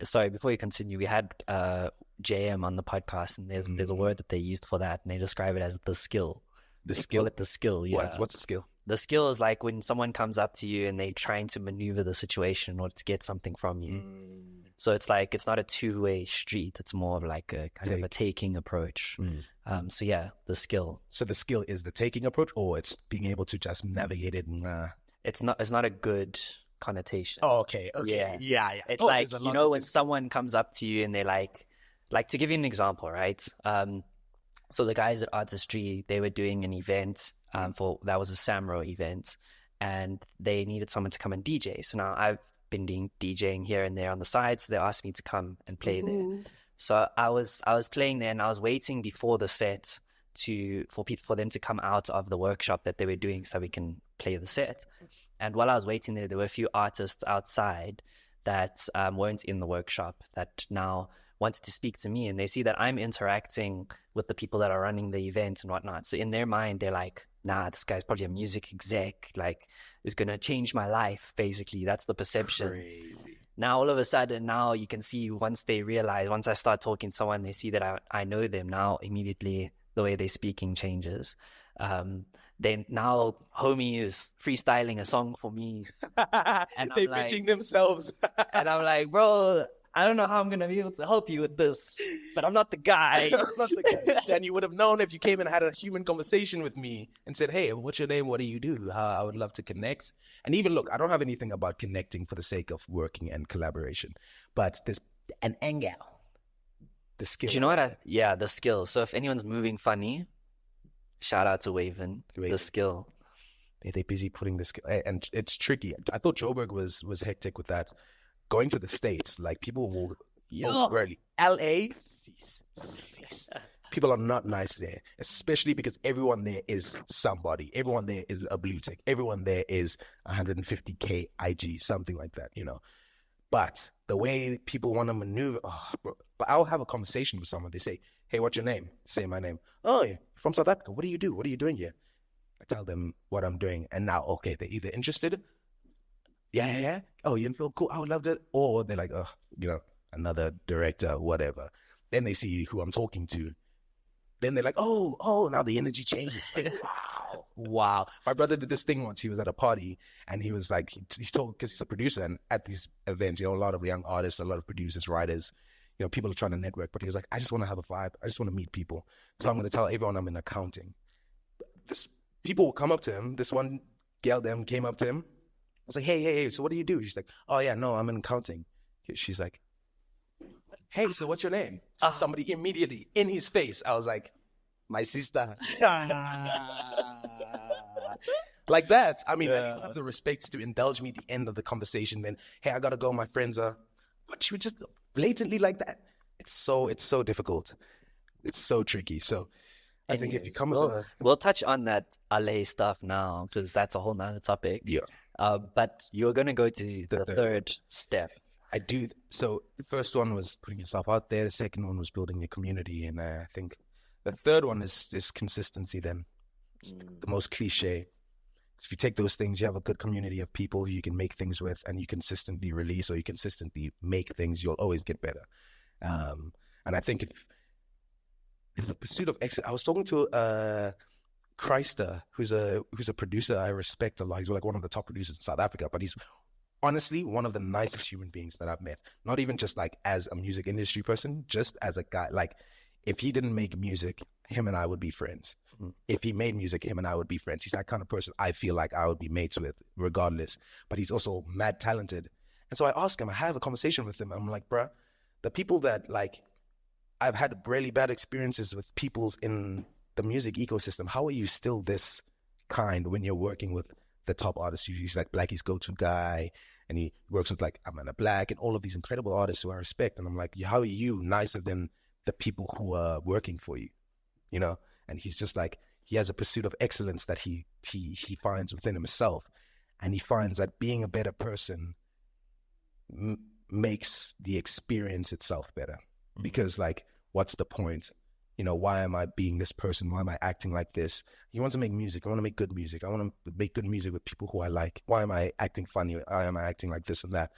Sorry, before you continue, we had JM on the podcast, and there's a word that they used for that, and they describe it as the skill. Call it the skill, yeah. What's the skill? The skill is like when someone comes up to you and they're trying to maneuver the situation in order to get something from you. So it's like, it's not a two-way street. It's more of like a kind of a taking approach. So yeah, the skill. So the skill is the taking approach, or it's being able to just navigate it? It's not a good connotation. Oh, okay. Yeah. It's like, you know, when someone comes up to you and they're like to give you an example, right? So the guys at Artistry, they were doing an event that was a Samro event, and they needed someone to come and DJ. So now I've been doing DJing here and there on the side, so they asked me to come and play there. So I was playing there, and I was waiting before the set for them to come out of the workshop that they were doing so we can play the set. And while I was waiting there were a few artists outside that weren't in the workshop that now wanted to speak to me, and they see that I'm interacting with the people that are running the event and whatnot. So in their mind, they're like, nah, this guy's probably a music exec, like, is going to change my life, basically. That's the perception. Crazy. Now, all of a sudden, now you can see, once I start talking to someone, they see that I know them. Now, immediately, the way they're speaking changes. Then now, homie is freestyling a song for me. And they're pitching themselves. And I'm like, bro, I don't know how I'm going to be able to help you with this, but I'm not the guy. Then you would have known if you came and had a human conversation with me and said, hey, what's your name? What do you do? I would love to connect. And even, look, I don't have anything about connecting for the sake of working and collaboration, but there's an angle. The skill. Do you know what? The skill. So if anyone's moving funny, shout out to Waven. The skill. They're busy putting the skill. And it's tricky. I thought Joburg was hectic with that. Going to the States, like, people will rarely. LA, people are not nice there, especially because everyone there is somebody. Everyone there is a blue tick. Everyone there is 150K IG, something like that, you know. But the way people want to maneuver, bro. But I'll have a conversation with someone. They say, hey, what's your name? Say my name. Oh, you're from South Africa. What do you do? What are you doing here? I tell them what I'm doing. And now, okay, they're either interested. Yeah. Oh, you didn't feel cool? I would love it. Or they're like, oh, you know, another director, whatever. Then they see who I'm talking to. Then they're like, oh, now the energy changes. Like, wow. My brother did this thing once. He was at a party and he was like, he's told, because he's a producer, and at these events, you know, a lot of young artists, a lot of producers, writers, you know, people are trying to network. But he was like, I just want to have a vibe. I just want to meet people. So I'm going to tell everyone I'm in accounting. People will come up to him. This one girl came up to him. I was like, hey, so what do you do? She's like, oh, yeah, no, I'm in accounting. She's like, hey, so what's your name? Somebody immediately in his face. I was like, my sister. Like that. I mean, I have the respect to indulge me at the end of the conversation. Then, hey, I got to go. My friends are. But she would just blatantly like that. It's so difficult. It's so tricky. So I think if you come with we'll touch on that LA stuff now, because that's a whole nother topic. Yeah. But you're going to go to the third step. I do. So the first one was putting yourself out there. The second one was building your community. And I think the third one is consistency then. It's the most cliche. If you take those things, you have a good community of people who you can make things with, and you consistently release, or you consistently make things, you'll always get better. And I think if there's a pursuit of excellence. I was talking to Christa, who's a producer I respect a lot. He's like one of the top producers in South Africa, but he's honestly one of the nicest human beings that I've met. Not even just like as a music industry person, just as a guy. Like, if he didn't make music, him and I would be friends. If he made music, him and I would be friends. He's that kind of person I feel like I would be mates with regardless. But he's also mad talented. And so I asked him, I have a conversation with him. I'm like, bruh, the people that like, I've had really bad experiences with people's in the music ecosystem. How are you still this kind when you're working with the top artists? He's like Blackie's go-to guy, and he works with like Amanda Black and all of these incredible artists who I respect. And I'm like, how are you nicer than the people who are working for you? You know? And he's just like, he has a pursuit of excellence that he finds within himself, and he finds that being a better person makes the experience itself better. Because like, what's the point? You know, why am I being this person? Why am I acting like this? He wants to make music. I want to make good music. I want to make good music with people who I like. Why am I acting funny? Why am I acting like this and that?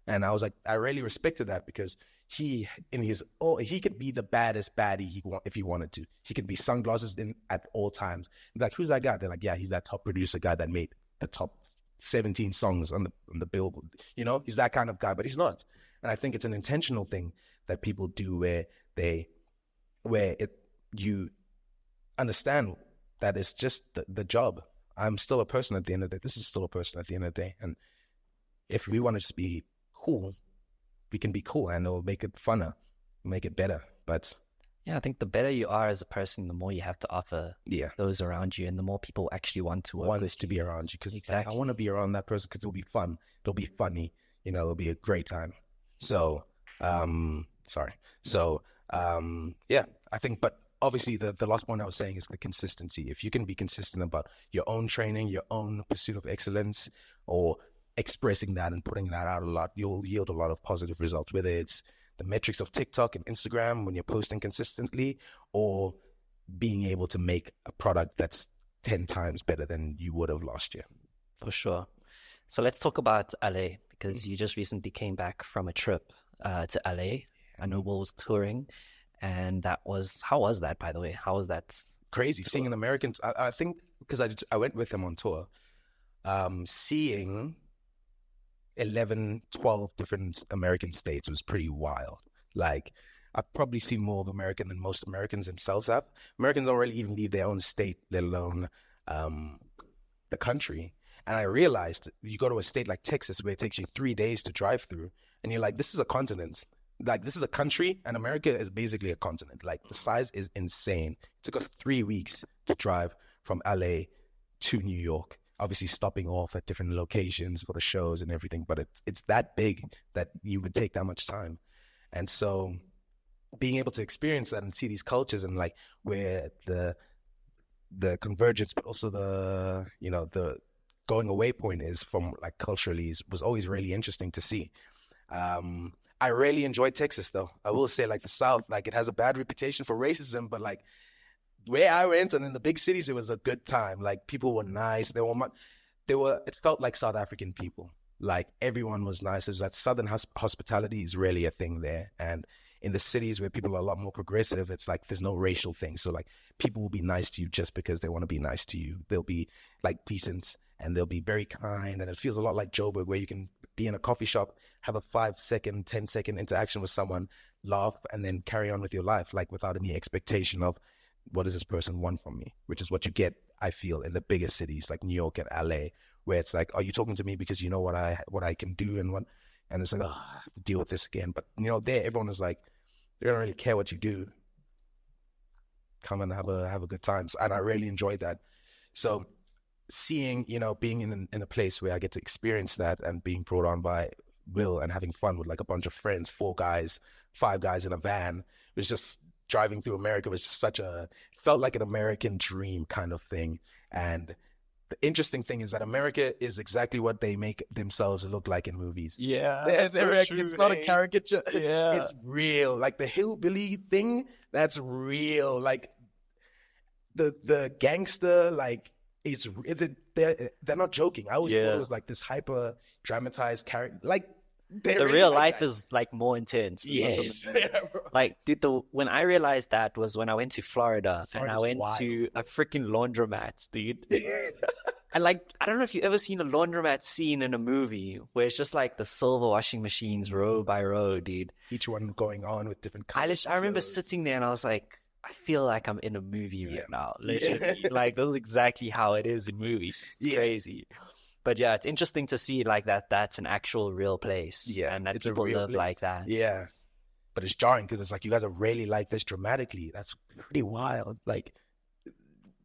And I was like, I really respected that, because he could be the baddest baddie if he wanted to. He could be sunglasses in at all times. Like, who's that guy? They're like, yeah, he's that top producer guy that made the top 17 songs on the Billboard. You know, he's that kind of guy, but he's not. And I think it's an intentional thing that people do where you understand that it's just the job. I'm still a person at the end of the day. This is still a person at the end of the day. And if we want to just be cool, we can be cool, and it'll make it funner, make it better. But yeah, I think the better you are as a person, the more you have to offer those around you, and the more people actually want to work with you. Be around you, because exactly. I want to be around that person because it'll be fun. It'll be funny. You know, it'll be a great time. So, yeah, I think, but obviously the last point I was saying is the consistency. If you can be consistent about your own training, your own pursuit of excellence, or expressing that and putting that out a lot, you'll yield a lot of positive results, whether it's the metrics of TikTok and Instagram when you're posting consistently, or being able to make a product that's 10 times better than you would have last year. For sure. So let's talk about LA, because you just recently came back from a trip to LA. I know Will was touring, and how was that, by the way? How was that? Crazy tour? Seeing an American, I think, because I went with him on tour, seeing 11, 12 different American states was pretty wild. Like, I've probably seen more of American than most Americans themselves have. Americans don't really even leave their own state, let alone the country. And I realized you go to a state like Texas where it takes you 3 days to drive through, and you're like, this is a continent. Like, this is a country, and America is basically a continent. Like, the size is insane. It took us 3 weeks to drive from LA to New York, obviously stopping off at different locations for the shows and everything, but it's that big that you would take that much time. And so being able to experience that and see these cultures, and like where the convergence, but also the going away point is from, like, culturally, was always really interesting to see. I really enjoyed Texas, though. I will say, like, the South, like, it has a bad reputation for racism, but like where I went and in the big cities, it was a good time. Like, people were nice. It felt like South African people. Like, everyone was nice. It was that Southern hospitality is really a thing there. And in the cities where people are a lot more progressive, it's like there's no racial thing. So, like, people will be nice to you just because they want to be nice to you. They'll be, like, decent, and they'll be very kind. And it feels a lot like Joburg, where you can be in a coffee shop, have a 5-second, 10-second interaction with someone, laugh, and then carry on with your life, like, without any expectation of, what does this person want from me? Which is what you get, I feel, in the bigger cities like New York and LA, where it's like, are you talking to me because you know what I can do and it's like, oh, I have to deal with this again. But, you know, there, everyone is like, they don't really care what you do. Come and have a good time. And I really enjoyed that. So seeing, you know, being in a place where I get to experience that, and being brought on by Will and having fun with, like, a bunch of friends, 5 guys in a van, it was just, driving through America was just felt like an American dream kind of thing. And the interesting thing is that America is exactly what they make themselves look like in movies. Yeah. It's not a caricature. Yeah. It's real. Like, the hillbilly thing, that's real. Like, the gangster, like, they're not joking. I always thought it was like this hyper dramatized character. Like, the real life is, like, more intense. Yes. Like, dude, when I realized that was when I went to Florida, and I went to a freaking laundromat, dude. And, like, I don't know if you've ever seen a laundromat scene in a movie where it's just like the silver washing machines row by row, dude. Each one going on with different colors. I remember sitting there and I was like, I feel like I'm in a movie right now. Literally. Like, this is exactly how it is in movies. It's crazy. But yeah, it's interesting to see, like, that's an actual real place. Yeah. And that it's people a real live place. like that. Yeah. but it's jarring because it's like, you guys are really like this dramatically. That's pretty wild. Like,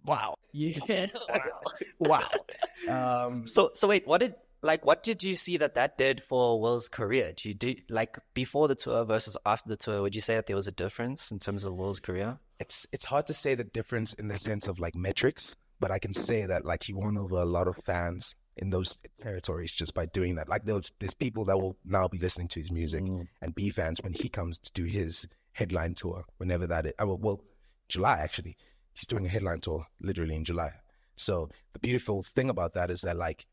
wow. Yeah. Wow. So wait, what did you see that did for Will's career? Do you like before the tour versus after the tour? Would you say that there was a difference in terms of Will's career? It's hard to say the difference in the sense of like metrics, but I can say that like he won over a lot of fans in those territories just by doing that. Like there's people that will now be listening to his music and be fans when he comes to do his headline tour, whenever that is. Well, July actually. He's doing a headline tour literally in July. So the beautiful thing about that is that like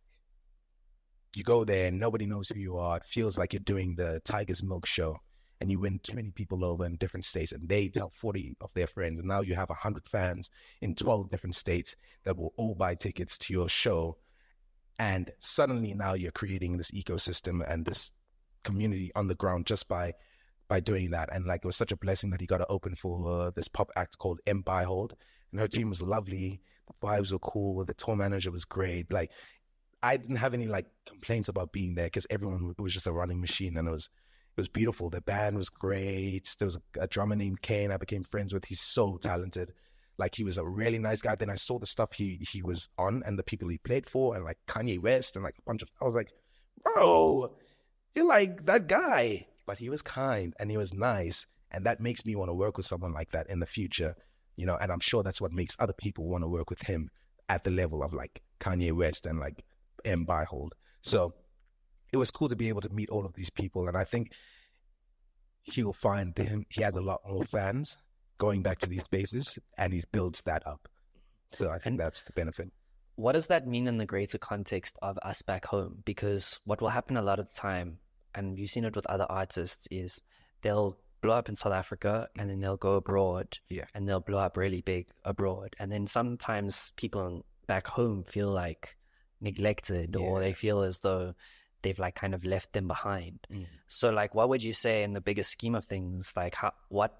you go there and nobody knows who you are. It feels like you're doing the Tiger's Milk show, and you win 20 people over in different states, and they tell 40 of their friends, and now you have 100 fans in 12 different states that will all buy tickets to your show. And suddenly now you're creating this ecosystem and this community on the ground just by doing that. And like, it was such a blessing that he got to open for this pop act called Hold, and her team was lovely. The vibes were cool. The tour manager was great. Like, I didn't have any like complaints about being there because everyone, it was just a running machine, and it was beautiful. The band was great. There was a drummer named Kane I became friends with. He's so talented. Like, he was a really nice guy. Then I saw the stuff he was on and the people he played for, and like Kanye West and like a bunch of, I was like, bro, you're like that guy. But he was kind and he was nice, and that makes me want to work with someone like that in the future, you know. And I'm sure that's what makes other people want to work with him at the level of like Kanye West and like Hold. So it was cool to be able to meet all of these people, and I think he'll find he has a lot more fans going back to these spaces, and he builds that up. So I think that's the benefit. What does that mean in the greater context of us back home? Because what will happen a lot of the time, and you've seen it with other artists, is they'll blow up in South Africa and then they'll go abroad, and they'll blow up really big abroad. And then sometimes people back home feel like neglected, or they feel as though they've like kind of left them behind. So like, what would you say in the bigger scheme of things, like what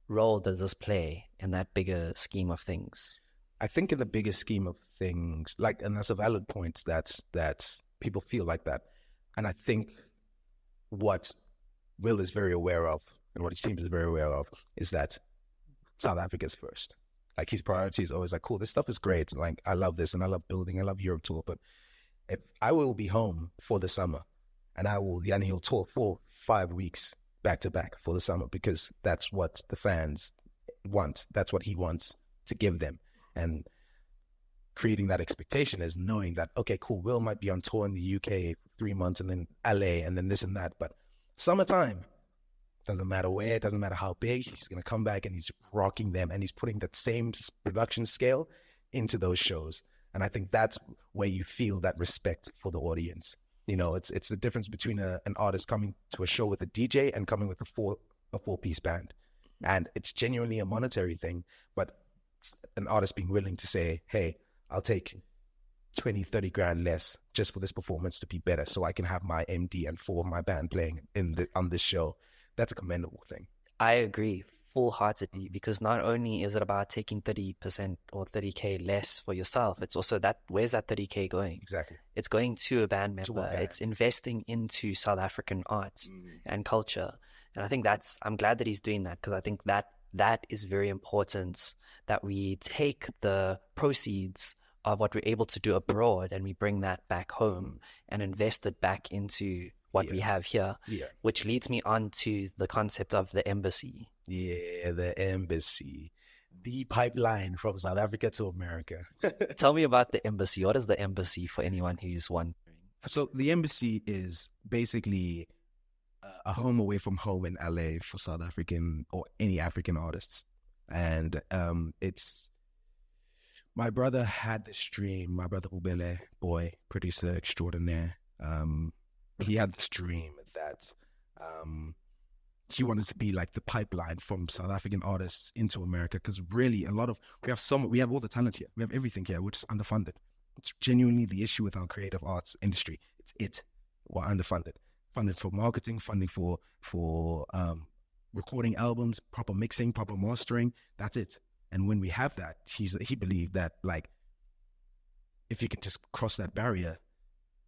role does this play in that bigger scheme of things? I think in the bigger scheme of things, like, and that's a valid point, that people feel like that. And I think what Will is very aware of, and what his team is very aware of, is that South Africa's first. Like, his priority is always like, cool, this stuff is great. Like, I love this, and I love building, I love Europe tour, but if I will be home for the summer, and he'll tour 4-5 weeks back to back for the summer, because that's what the fans want. That's what he wants to give them. And creating that expectation is knowing that, okay, cool, Will might be on tour in the UK for 3 months, and then LA, and then this and that, but summertime, doesn't matter where, it doesn't matter how big, he's going to come back and he's rocking them, and he's putting that same production scale into those shows. And I think that's where you feel that respect for the audience. You know, it's the difference between an artist coming to a show with a DJ and coming with a four-piece band. And it's genuinely a monetary thing, but an artist being willing to say, hey, I'll take 20-30 grand less just for this performance to be better, so I can have my MD and 4 of my band playing on this show. That's a commendable thing. I agree full-heartedly, because not only is it about taking 30% or 30K less for yourself, it's also that, where's that 30K going? Exactly. It's going to a band member. It's investing into South African art and culture. And I think I'm glad that he's doing that, because I think that is very important, that we take the proceeds of what we're able to do abroad and we bring that back home and invest it back into what we have here, which leads me on to the concept of the embassy. Yeah, the embassy. The pipeline from South Africa to America. Tell me about the embassy. What is the embassy, for anyone who's wondering? So the embassy is basically a home away from home in LA for South African or any African artists. And it's, my brother had this dream, my brother Abo Booi, producer extraordinaire. He had this dream that he wanted to be like the pipeline from South African artists into America, because really we have all the talent here. We have everything here. We're just underfunded. It's genuinely the issue with our creative arts industry. We're underfunded. Funded for marketing, funding for recording albums, proper mixing, proper mastering. That's it. And when we have that, he believed that, like, if you can just cross that barrier,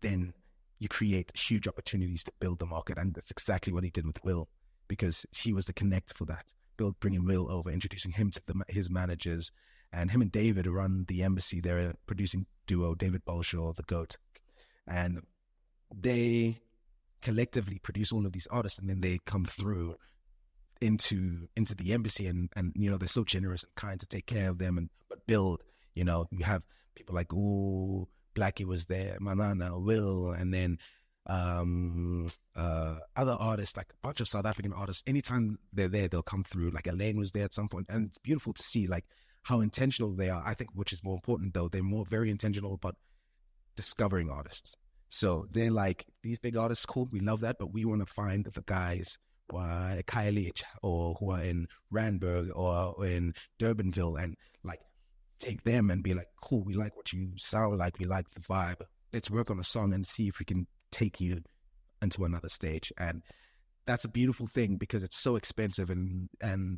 then you create huge opportunities to build the market. And that's exactly what he did with Will. because he was the connector for that. Bill bringing Will over, introducing him to his managers, and him and David run the embassy. They're a producing duo, David Bolshaw, the GOAT, and they collectively produce all of these artists, and then they come through into the embassy, and you know, they're so generous and kind to take care of them and but build. You know, you have people like Blackie was there, Manana, Will, and then other artists, like a bunch of South African artists. Anytime they're there, they'll come through. Like Elaine was there at some point, and it's beautiful to see like how intentional they are. I think, which is more important though, they're very intentional about discovering artists. So they're like, these big artists, cool, we love that, but we want to find the guys who are at Khayelitsha or who are in Randburg or in Durbanville, and like take them and be like, cool, we like what you sound like, we like the vibe. Let's work on a song and see if we can take you into another stage. And that's a beautiful thing because it's so expensive, and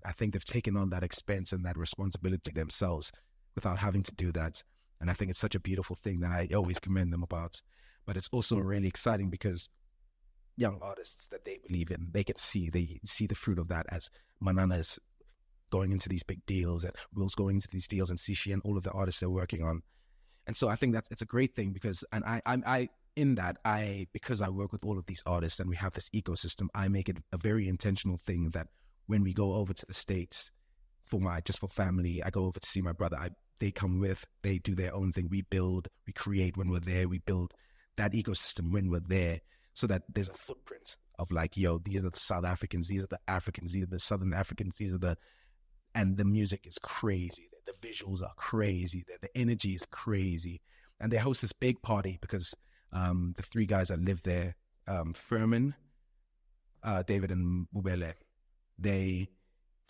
I think they've taken on that expense and that responsibility themselves without having to do that. And I think it's such a beautiful thing that I always commend them about. But it's also really exciting because young artists that they believe in, they see the fruit of that as Manana is going into these big deals, and Will's going into these deals, and Sishii and all of the artists they're working on. And so I think it's a great thing because, and because I work with all of these artists and we have this ecosystem, I make it a very intentional thing that when we go over to the States for family, I go over to see my brother, they come with, they do their own thing. We build, we create when we're there, we build that ecosystem when we're there, so that there's a footprint of like, yo, these are the South Africans, these are the Africans, these are the Southern Africans, and the music is crazy, the visuals are crazy, the energy is crazy. And they host this big party because the three guys that live there, Furman, David and Mubele, their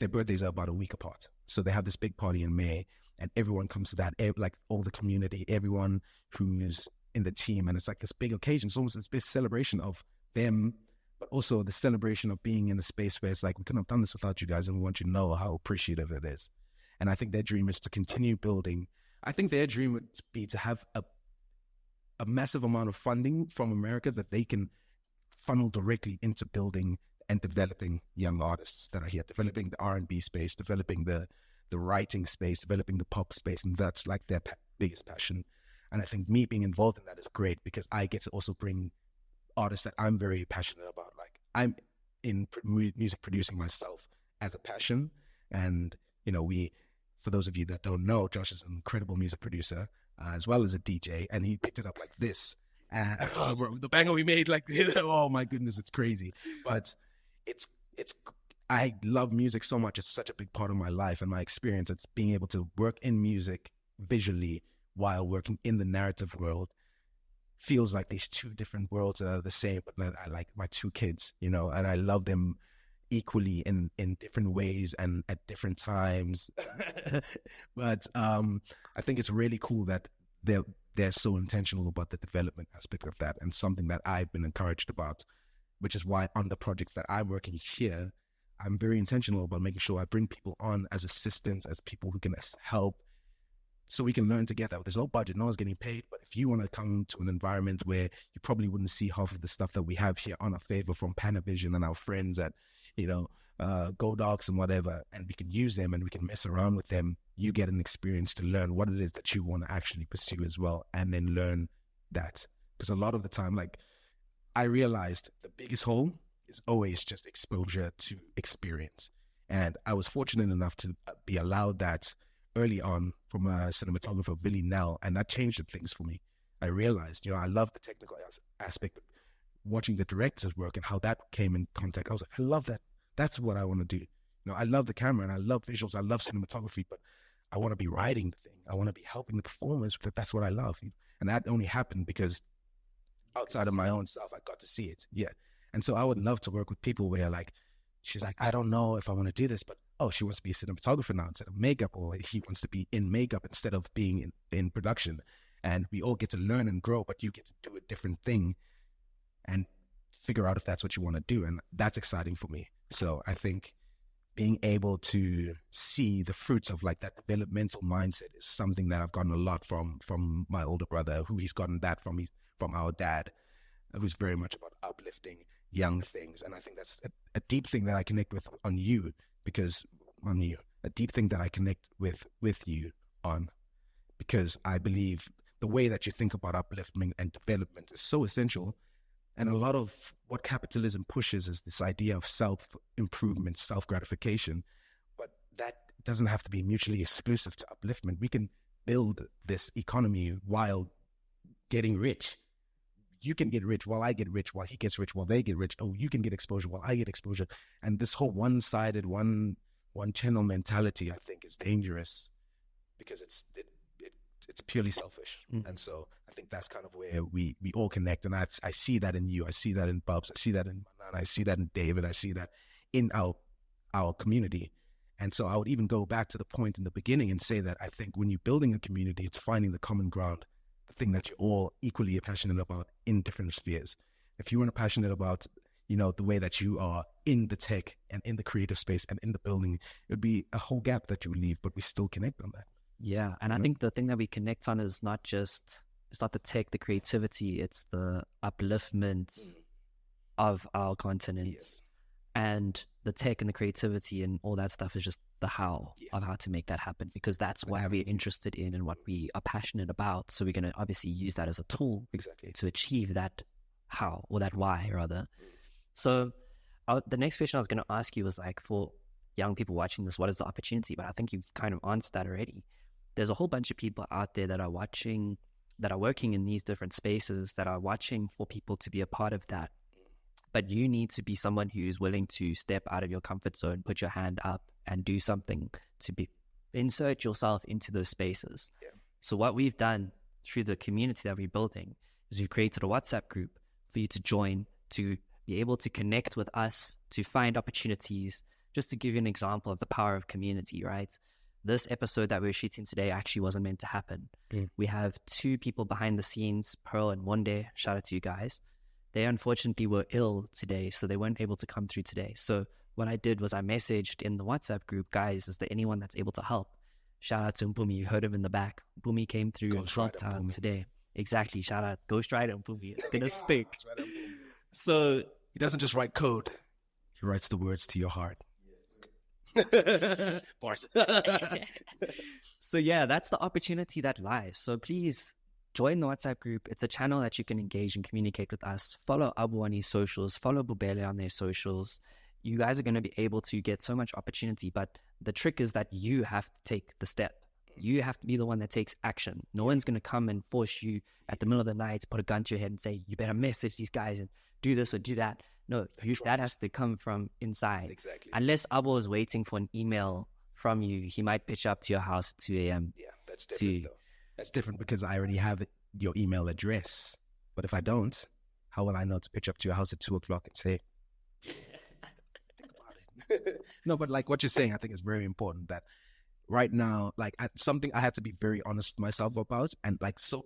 birthdays are about a week apart. So they have this big party in May, and everyone comes to that, like all the community, everyone who's in the team, and it's like this big occasion. It's almost this big celebration of them, but also the celebration of being in a space where it's like, we couldn't have done this without you guys, and we want you to know how appreciative it is. And I think their dream is to continue building. I think their dream would be to have a massive amount of funding from America that they can funnel directly into building and developing young artists that are here, developing the R&B space, developing the writing space, developing the pop space, and that's like their biggest passion. And I think me being involved in that is great because I get to also bring artists that I'm very passionate about. Like, I'm in music producing myself as a passion. And, you know, for those of you that don't know, Josh is an incredible music producer as well as a DJ, and he picked it up like this. The banger we made, like, oh my goodness, it's crazy. But I love music so much. It's such a big part of my life and my experience. It's being able to work in music visually while working in the narrative world. Feels like these two different worlds that are the same, but I like my two kids, you know, and I love them equally in different ways and at different times. But I think it's really cool that they're so intentional about the development aspect of that, and something that I've been encouraged about, which is why on the projects that I'm working here, I'm very intentional about making sure I bring people on as assistants, as people who can help, so we can learn together. There's no budget, no one's getting paid, but if you want to come to an environment where you probably wouldn't see half of the stuff that we have here on our favor from Panavision and our friends at, you know, Godox and whatever, and we can use them and we can mess around with them, you get an experience to learn what it is that you want to actually pursue as well, and then learn that. Because a lot of the time, like, I realized the biggest hole is always just exposure to experience. And I was fortunate enough to be allowed that early on from a cinematographer, Will Linley, and that changed things for me. I realized, you know, I love the technical aspect, but watching the director's work and how that came in contact, I was like, I love that. That's what I want to do. You know, I love the camera and I love visuals, I love cinematography, but I want to be writing the thing. I want to be helping the performers with it. That's what I love. And that only happened because outside of my own self, I got to see it. Yeah. And so I would love to work with people where, like, she's like, I don't know if I want to do this, but oh, she wants to be a cinematographer now instead of makeup, or he wants to be in makeup instead of being in production. And we all get to learn and grow, but you get to do a different thing and figure out if that's what you want to do. And that's exciting for me. So I think being able to see the fruits of like that developmental mindset is something that I've gotten a lot from my older brother, who he's gotten that from our dad, who's very much about uplifting young things. And I think a deep thing that I connect with on you, a deep thing that I connect with you on, because I believe the way that you think about upliftment and development is so essential. And a lot of what capitalism pushes is this idea of self-improvement, self-gratification. But that doesn't have to be mutually exclusive to upliftment. We can build this economy while getting rich. You can get rich while I get rich, while he gets rich, while they get rich. Oh, you can get exposure while I get exposure. And this whole one-sided, one-channel mentality, I think, is dangerous because it's purely selfish. And so I think that's kind of where we all connect. And I see that in you. I see that in Bubs. I see that in Manana. I see that in David. I see that in our community. And so I would even go back to the point in the beginning and say that I think when you're building a community, it's finding the common ground, the thing that you're all equally passionate about in different spheres. If you weren't passionate about, the way that you are in the tech and in the creative space and in the building, it would be a whole gap that you would leave, but we still connect on that. Yeah. And I think the thing that we connect on is it's not the tech, the creativity, it's the upliftment of our continent. Yes. And the tech and the creativity and all that stuff is just the how of how to make that happen, because that's what we're interested in and what we are passionate about. So we're going to obviously use that as a tool to achieve that how, or that why rather. So the next question I was going to ask you was like, for young people watching this, what is the opportunity? But I think you've kind of answered that already. There's a whole bunch of people out there that are watching, that are working in these different spaces, that are watching for people to be a part of that. But you need to be someone who's willing to step out of your comfort zone, put your hand up and do something to insert yourself into those spaces. Yeah. So what we've done through the community that we're building is we've created a WhatsApp group for you to join, to be able to connect with us, to find opportunities. Just to give you an example of the power of community, right? This episode that we're shooting today actually wasn't meant to happen. We have 2 people behind the scenes, Pearl and Wonde. Shout out to you guys. They unfortunately were ill today, so they weren't able to come through today. So what I did was I messaged in the WhatsApp group, guys, is there anyone that's able to help? Shout out to Mpumi. You heard him in the back. Mpumi came through and helped out today. Exactly. Shout out. Ghost Rider Mpumi. It's going to stick. So he doesn't just write code. He writes the words to your heart. Bars. So yeah, that's the opportunity that lies. So please join the WhatsApp group. It's a channel that you can engage and communicate with us. Follow Abo on his socials. Follow Bubele on their socials. You guys are going to be able to get so much opportunity, but the trick is that you have to take the step. You have to be the one that takes action. No one's going to come and force you at the middle of the night, put a gun to your head and say, you better message these guys and do this or do that. No, that has to come from inside. Exactly. Unless Abo is waiting for an email from you, he might pitch up to your house at 2 a.m. Yeah, that's different though. That's different because I already have your email address. But if I don't, how will I know to pitch up to your house at 2 o'clock and say, think about it? No, but like what you're saying, I think is very important that right now, like something I had to be very honest with myself about, and like so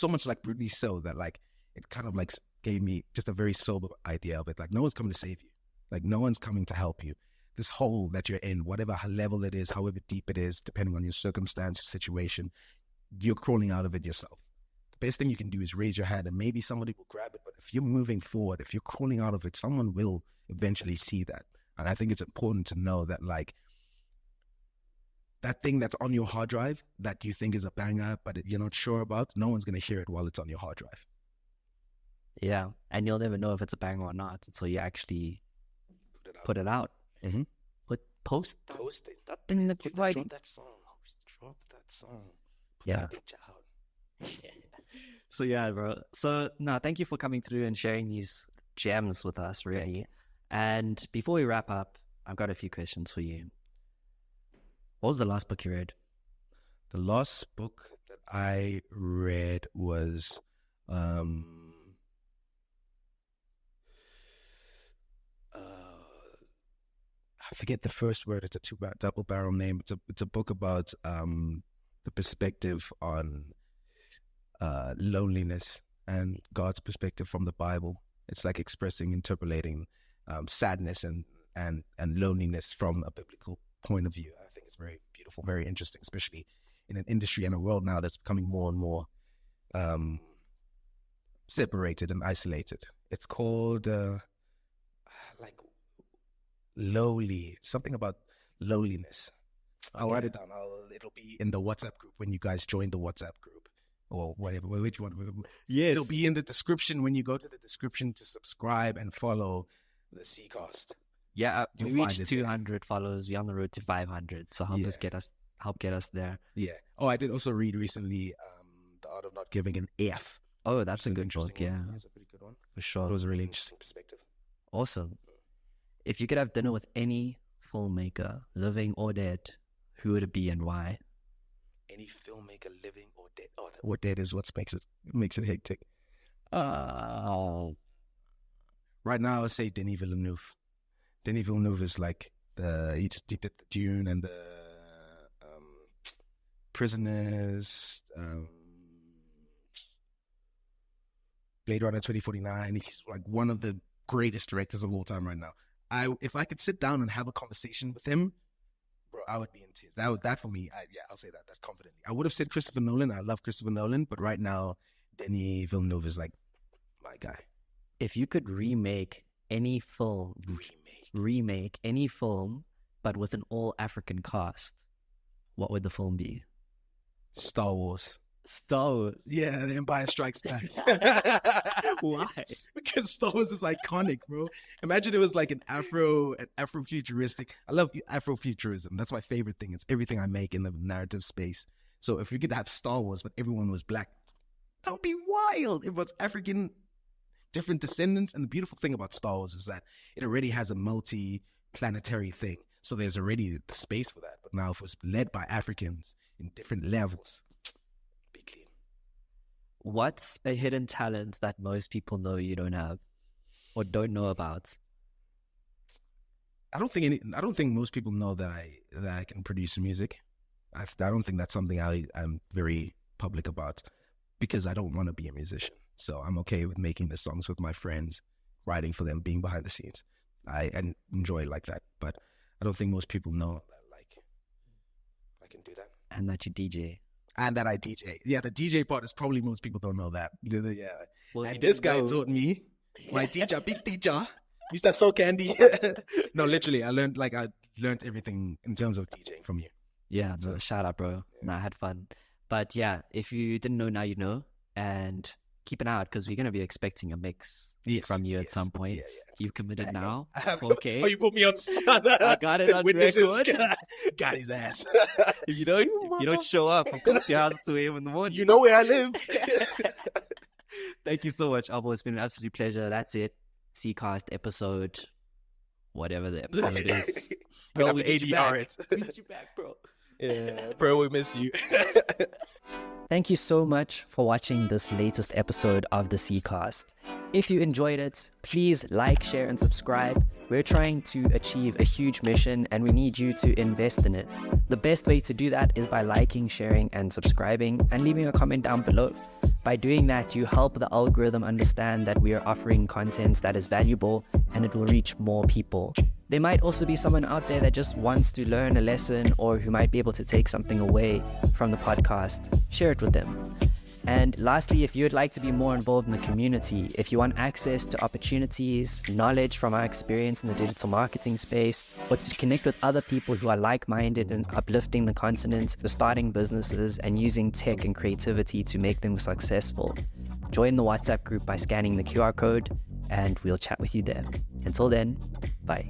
much like brutally so that like it kind of like gave me just a very sober idea of it. Like no one's coming to save you. Like no one's coming to help you. This hole that you're in, whatever level it is, however deep it is, depending on your circumstance, your situation, you're crawling out of it yourself. The best thing you can do is raise your hand and maybe somebody will grab it. But if you're moving forward, if you're crawling out of it, someone will eventually see that. And I think it's important to know that like that thing that's on your hard drive that you think is a banger, but you're not sure about, no one's going to hear it while it's on your hard drive. Yeah. And you'll never know if it's a banger or not until you actually put it out. Mm-hmm. Post it. That thing that you're writing. Drop that song. Drop that song. Put Yeah. that picture out. So yeah, bro. So no, thank you for coming through and sharing these gems with us, really. And before we wrap up, I've got a few questions for you. What was the last book you read? The last book that I read was I forget the first word. It's a double barrel name. It's a book about the perspective on loneliness and God's perspective from the Bible. It's like interpolating sadness and loneliness from a biblical point of view. I think it's very beautiful, very interesting, especially in an industry and a world now that's becoming more and more separated and isolated. It's called lowly, something about lowliness. I'll write it down. It'll be in the WhatsApp group when you guys join the WhatsApp group or whatever. Which one? Yes. It'll be in the description when you go to the description to subscribe and follow the C.Cast. Yeah, You'll we find reached it 200 followers. We're on the road to 500. So help get us there. Yeah. Oh, I did also read recently The Art of Not Giving an F. Oh, that's a It's an good interesting book. Yeah, one. It's a pretty good one. for sure. It was a really interesting perspective. Awesome. If you could have dinner with any filmmaker, living or dead, who would it be and why? Any filmmaker, living or dead. Oh, or dead is what makes it hectic. Right now, I would say Denis Villeneuve. Denis Villeneuve is like he did the Dune and the Prisoners, Blade Runner 2049. He's like one of the greatest directors of all time right now. If I could sit down and have a conversation with him, bro, I would be in tears. That for me, I'll say that. That's confidently. I would have said Christopher Nolan. I love Christopher Nolan, but right now, Denis Villeneuve is like my guy. If you could remake any film, but with an all African cast, what would the film be? Star Wars. Star Wars. Yeah, The Empire Strikes Back. Why? Because Star Wars is iconic, bro. Imagine it was like an Afrofuturistic. I love Afrofuturism. That's my favorite thing. It's everything I make in the narrative space. So if we could have Star Wars, but everyone was black, that would be wild. If it was African, different descendants. And the beautiful thing about Star Wars is that it already has a multi-planetary thing. So there's already the space for that. But now if it was led by Africans in different levels, be clean. What's a hidden talent that most people know you don't have or don't know about? I don't think most people know that I can produce music. I don't think that's something I'm very public about because I don't want to be a musician. So I'm okay with making the songs with my friends, writing for them, being behind the scenes. I enjoy it like that, but I don't think most people know that I can do that. And that you DJ. And that I DJ. Yeah, the DJ part is probably most people don't know that. Yeah. Well, and this guy taught me, my teacher, big teacher, Mr. So Candy. No, literally, I learned everything in terms of DJing from you. Yeah, no, shout out, bro. Nah, I had fun. But yeah, if you didn't know, now you know. And keep an eye out because we're going to be expecting a mix from you at some point. Yeah. You've committed now. Okay. Oh, you put me on stand. I got it on record. Got his ass. If you don't show up, I'll come to your house at 2 a.m. in the morning. You know where I live. Thank you so much, Abo. It's been an absolute pleasure. That's it. C.Cast episode, whatever the episode is. Bro, we ADR it. We need you back, bro. Yeah, bro, we miss you. Thank you so much for watching this latest episode of the C.Cast. If you enjoyed it, please like, share, and subscribe. We're trying to achieve a huge mission and we need you to invest in it. The best way to do that is by liking, sharing, and subscribing and leaving a comment down below. By doing that, you help the algorithm understand that we are offering content that is valuable and it will reach more people. There might also be someone out there that just wants to learn a lesson or who might be able to take something away from the podcast. Share it with them. And lastly, if you would like to be more involved in the community, if you want access to opportunities, knowledge from our experience in the digital marketing space, or to connect with other people who are like-minded and uplifting the continent, starting businesses and using tech and creativity to make them successful, join the WhatsApp group by scanning the QR code and we'll chat with you there. Until then, bye.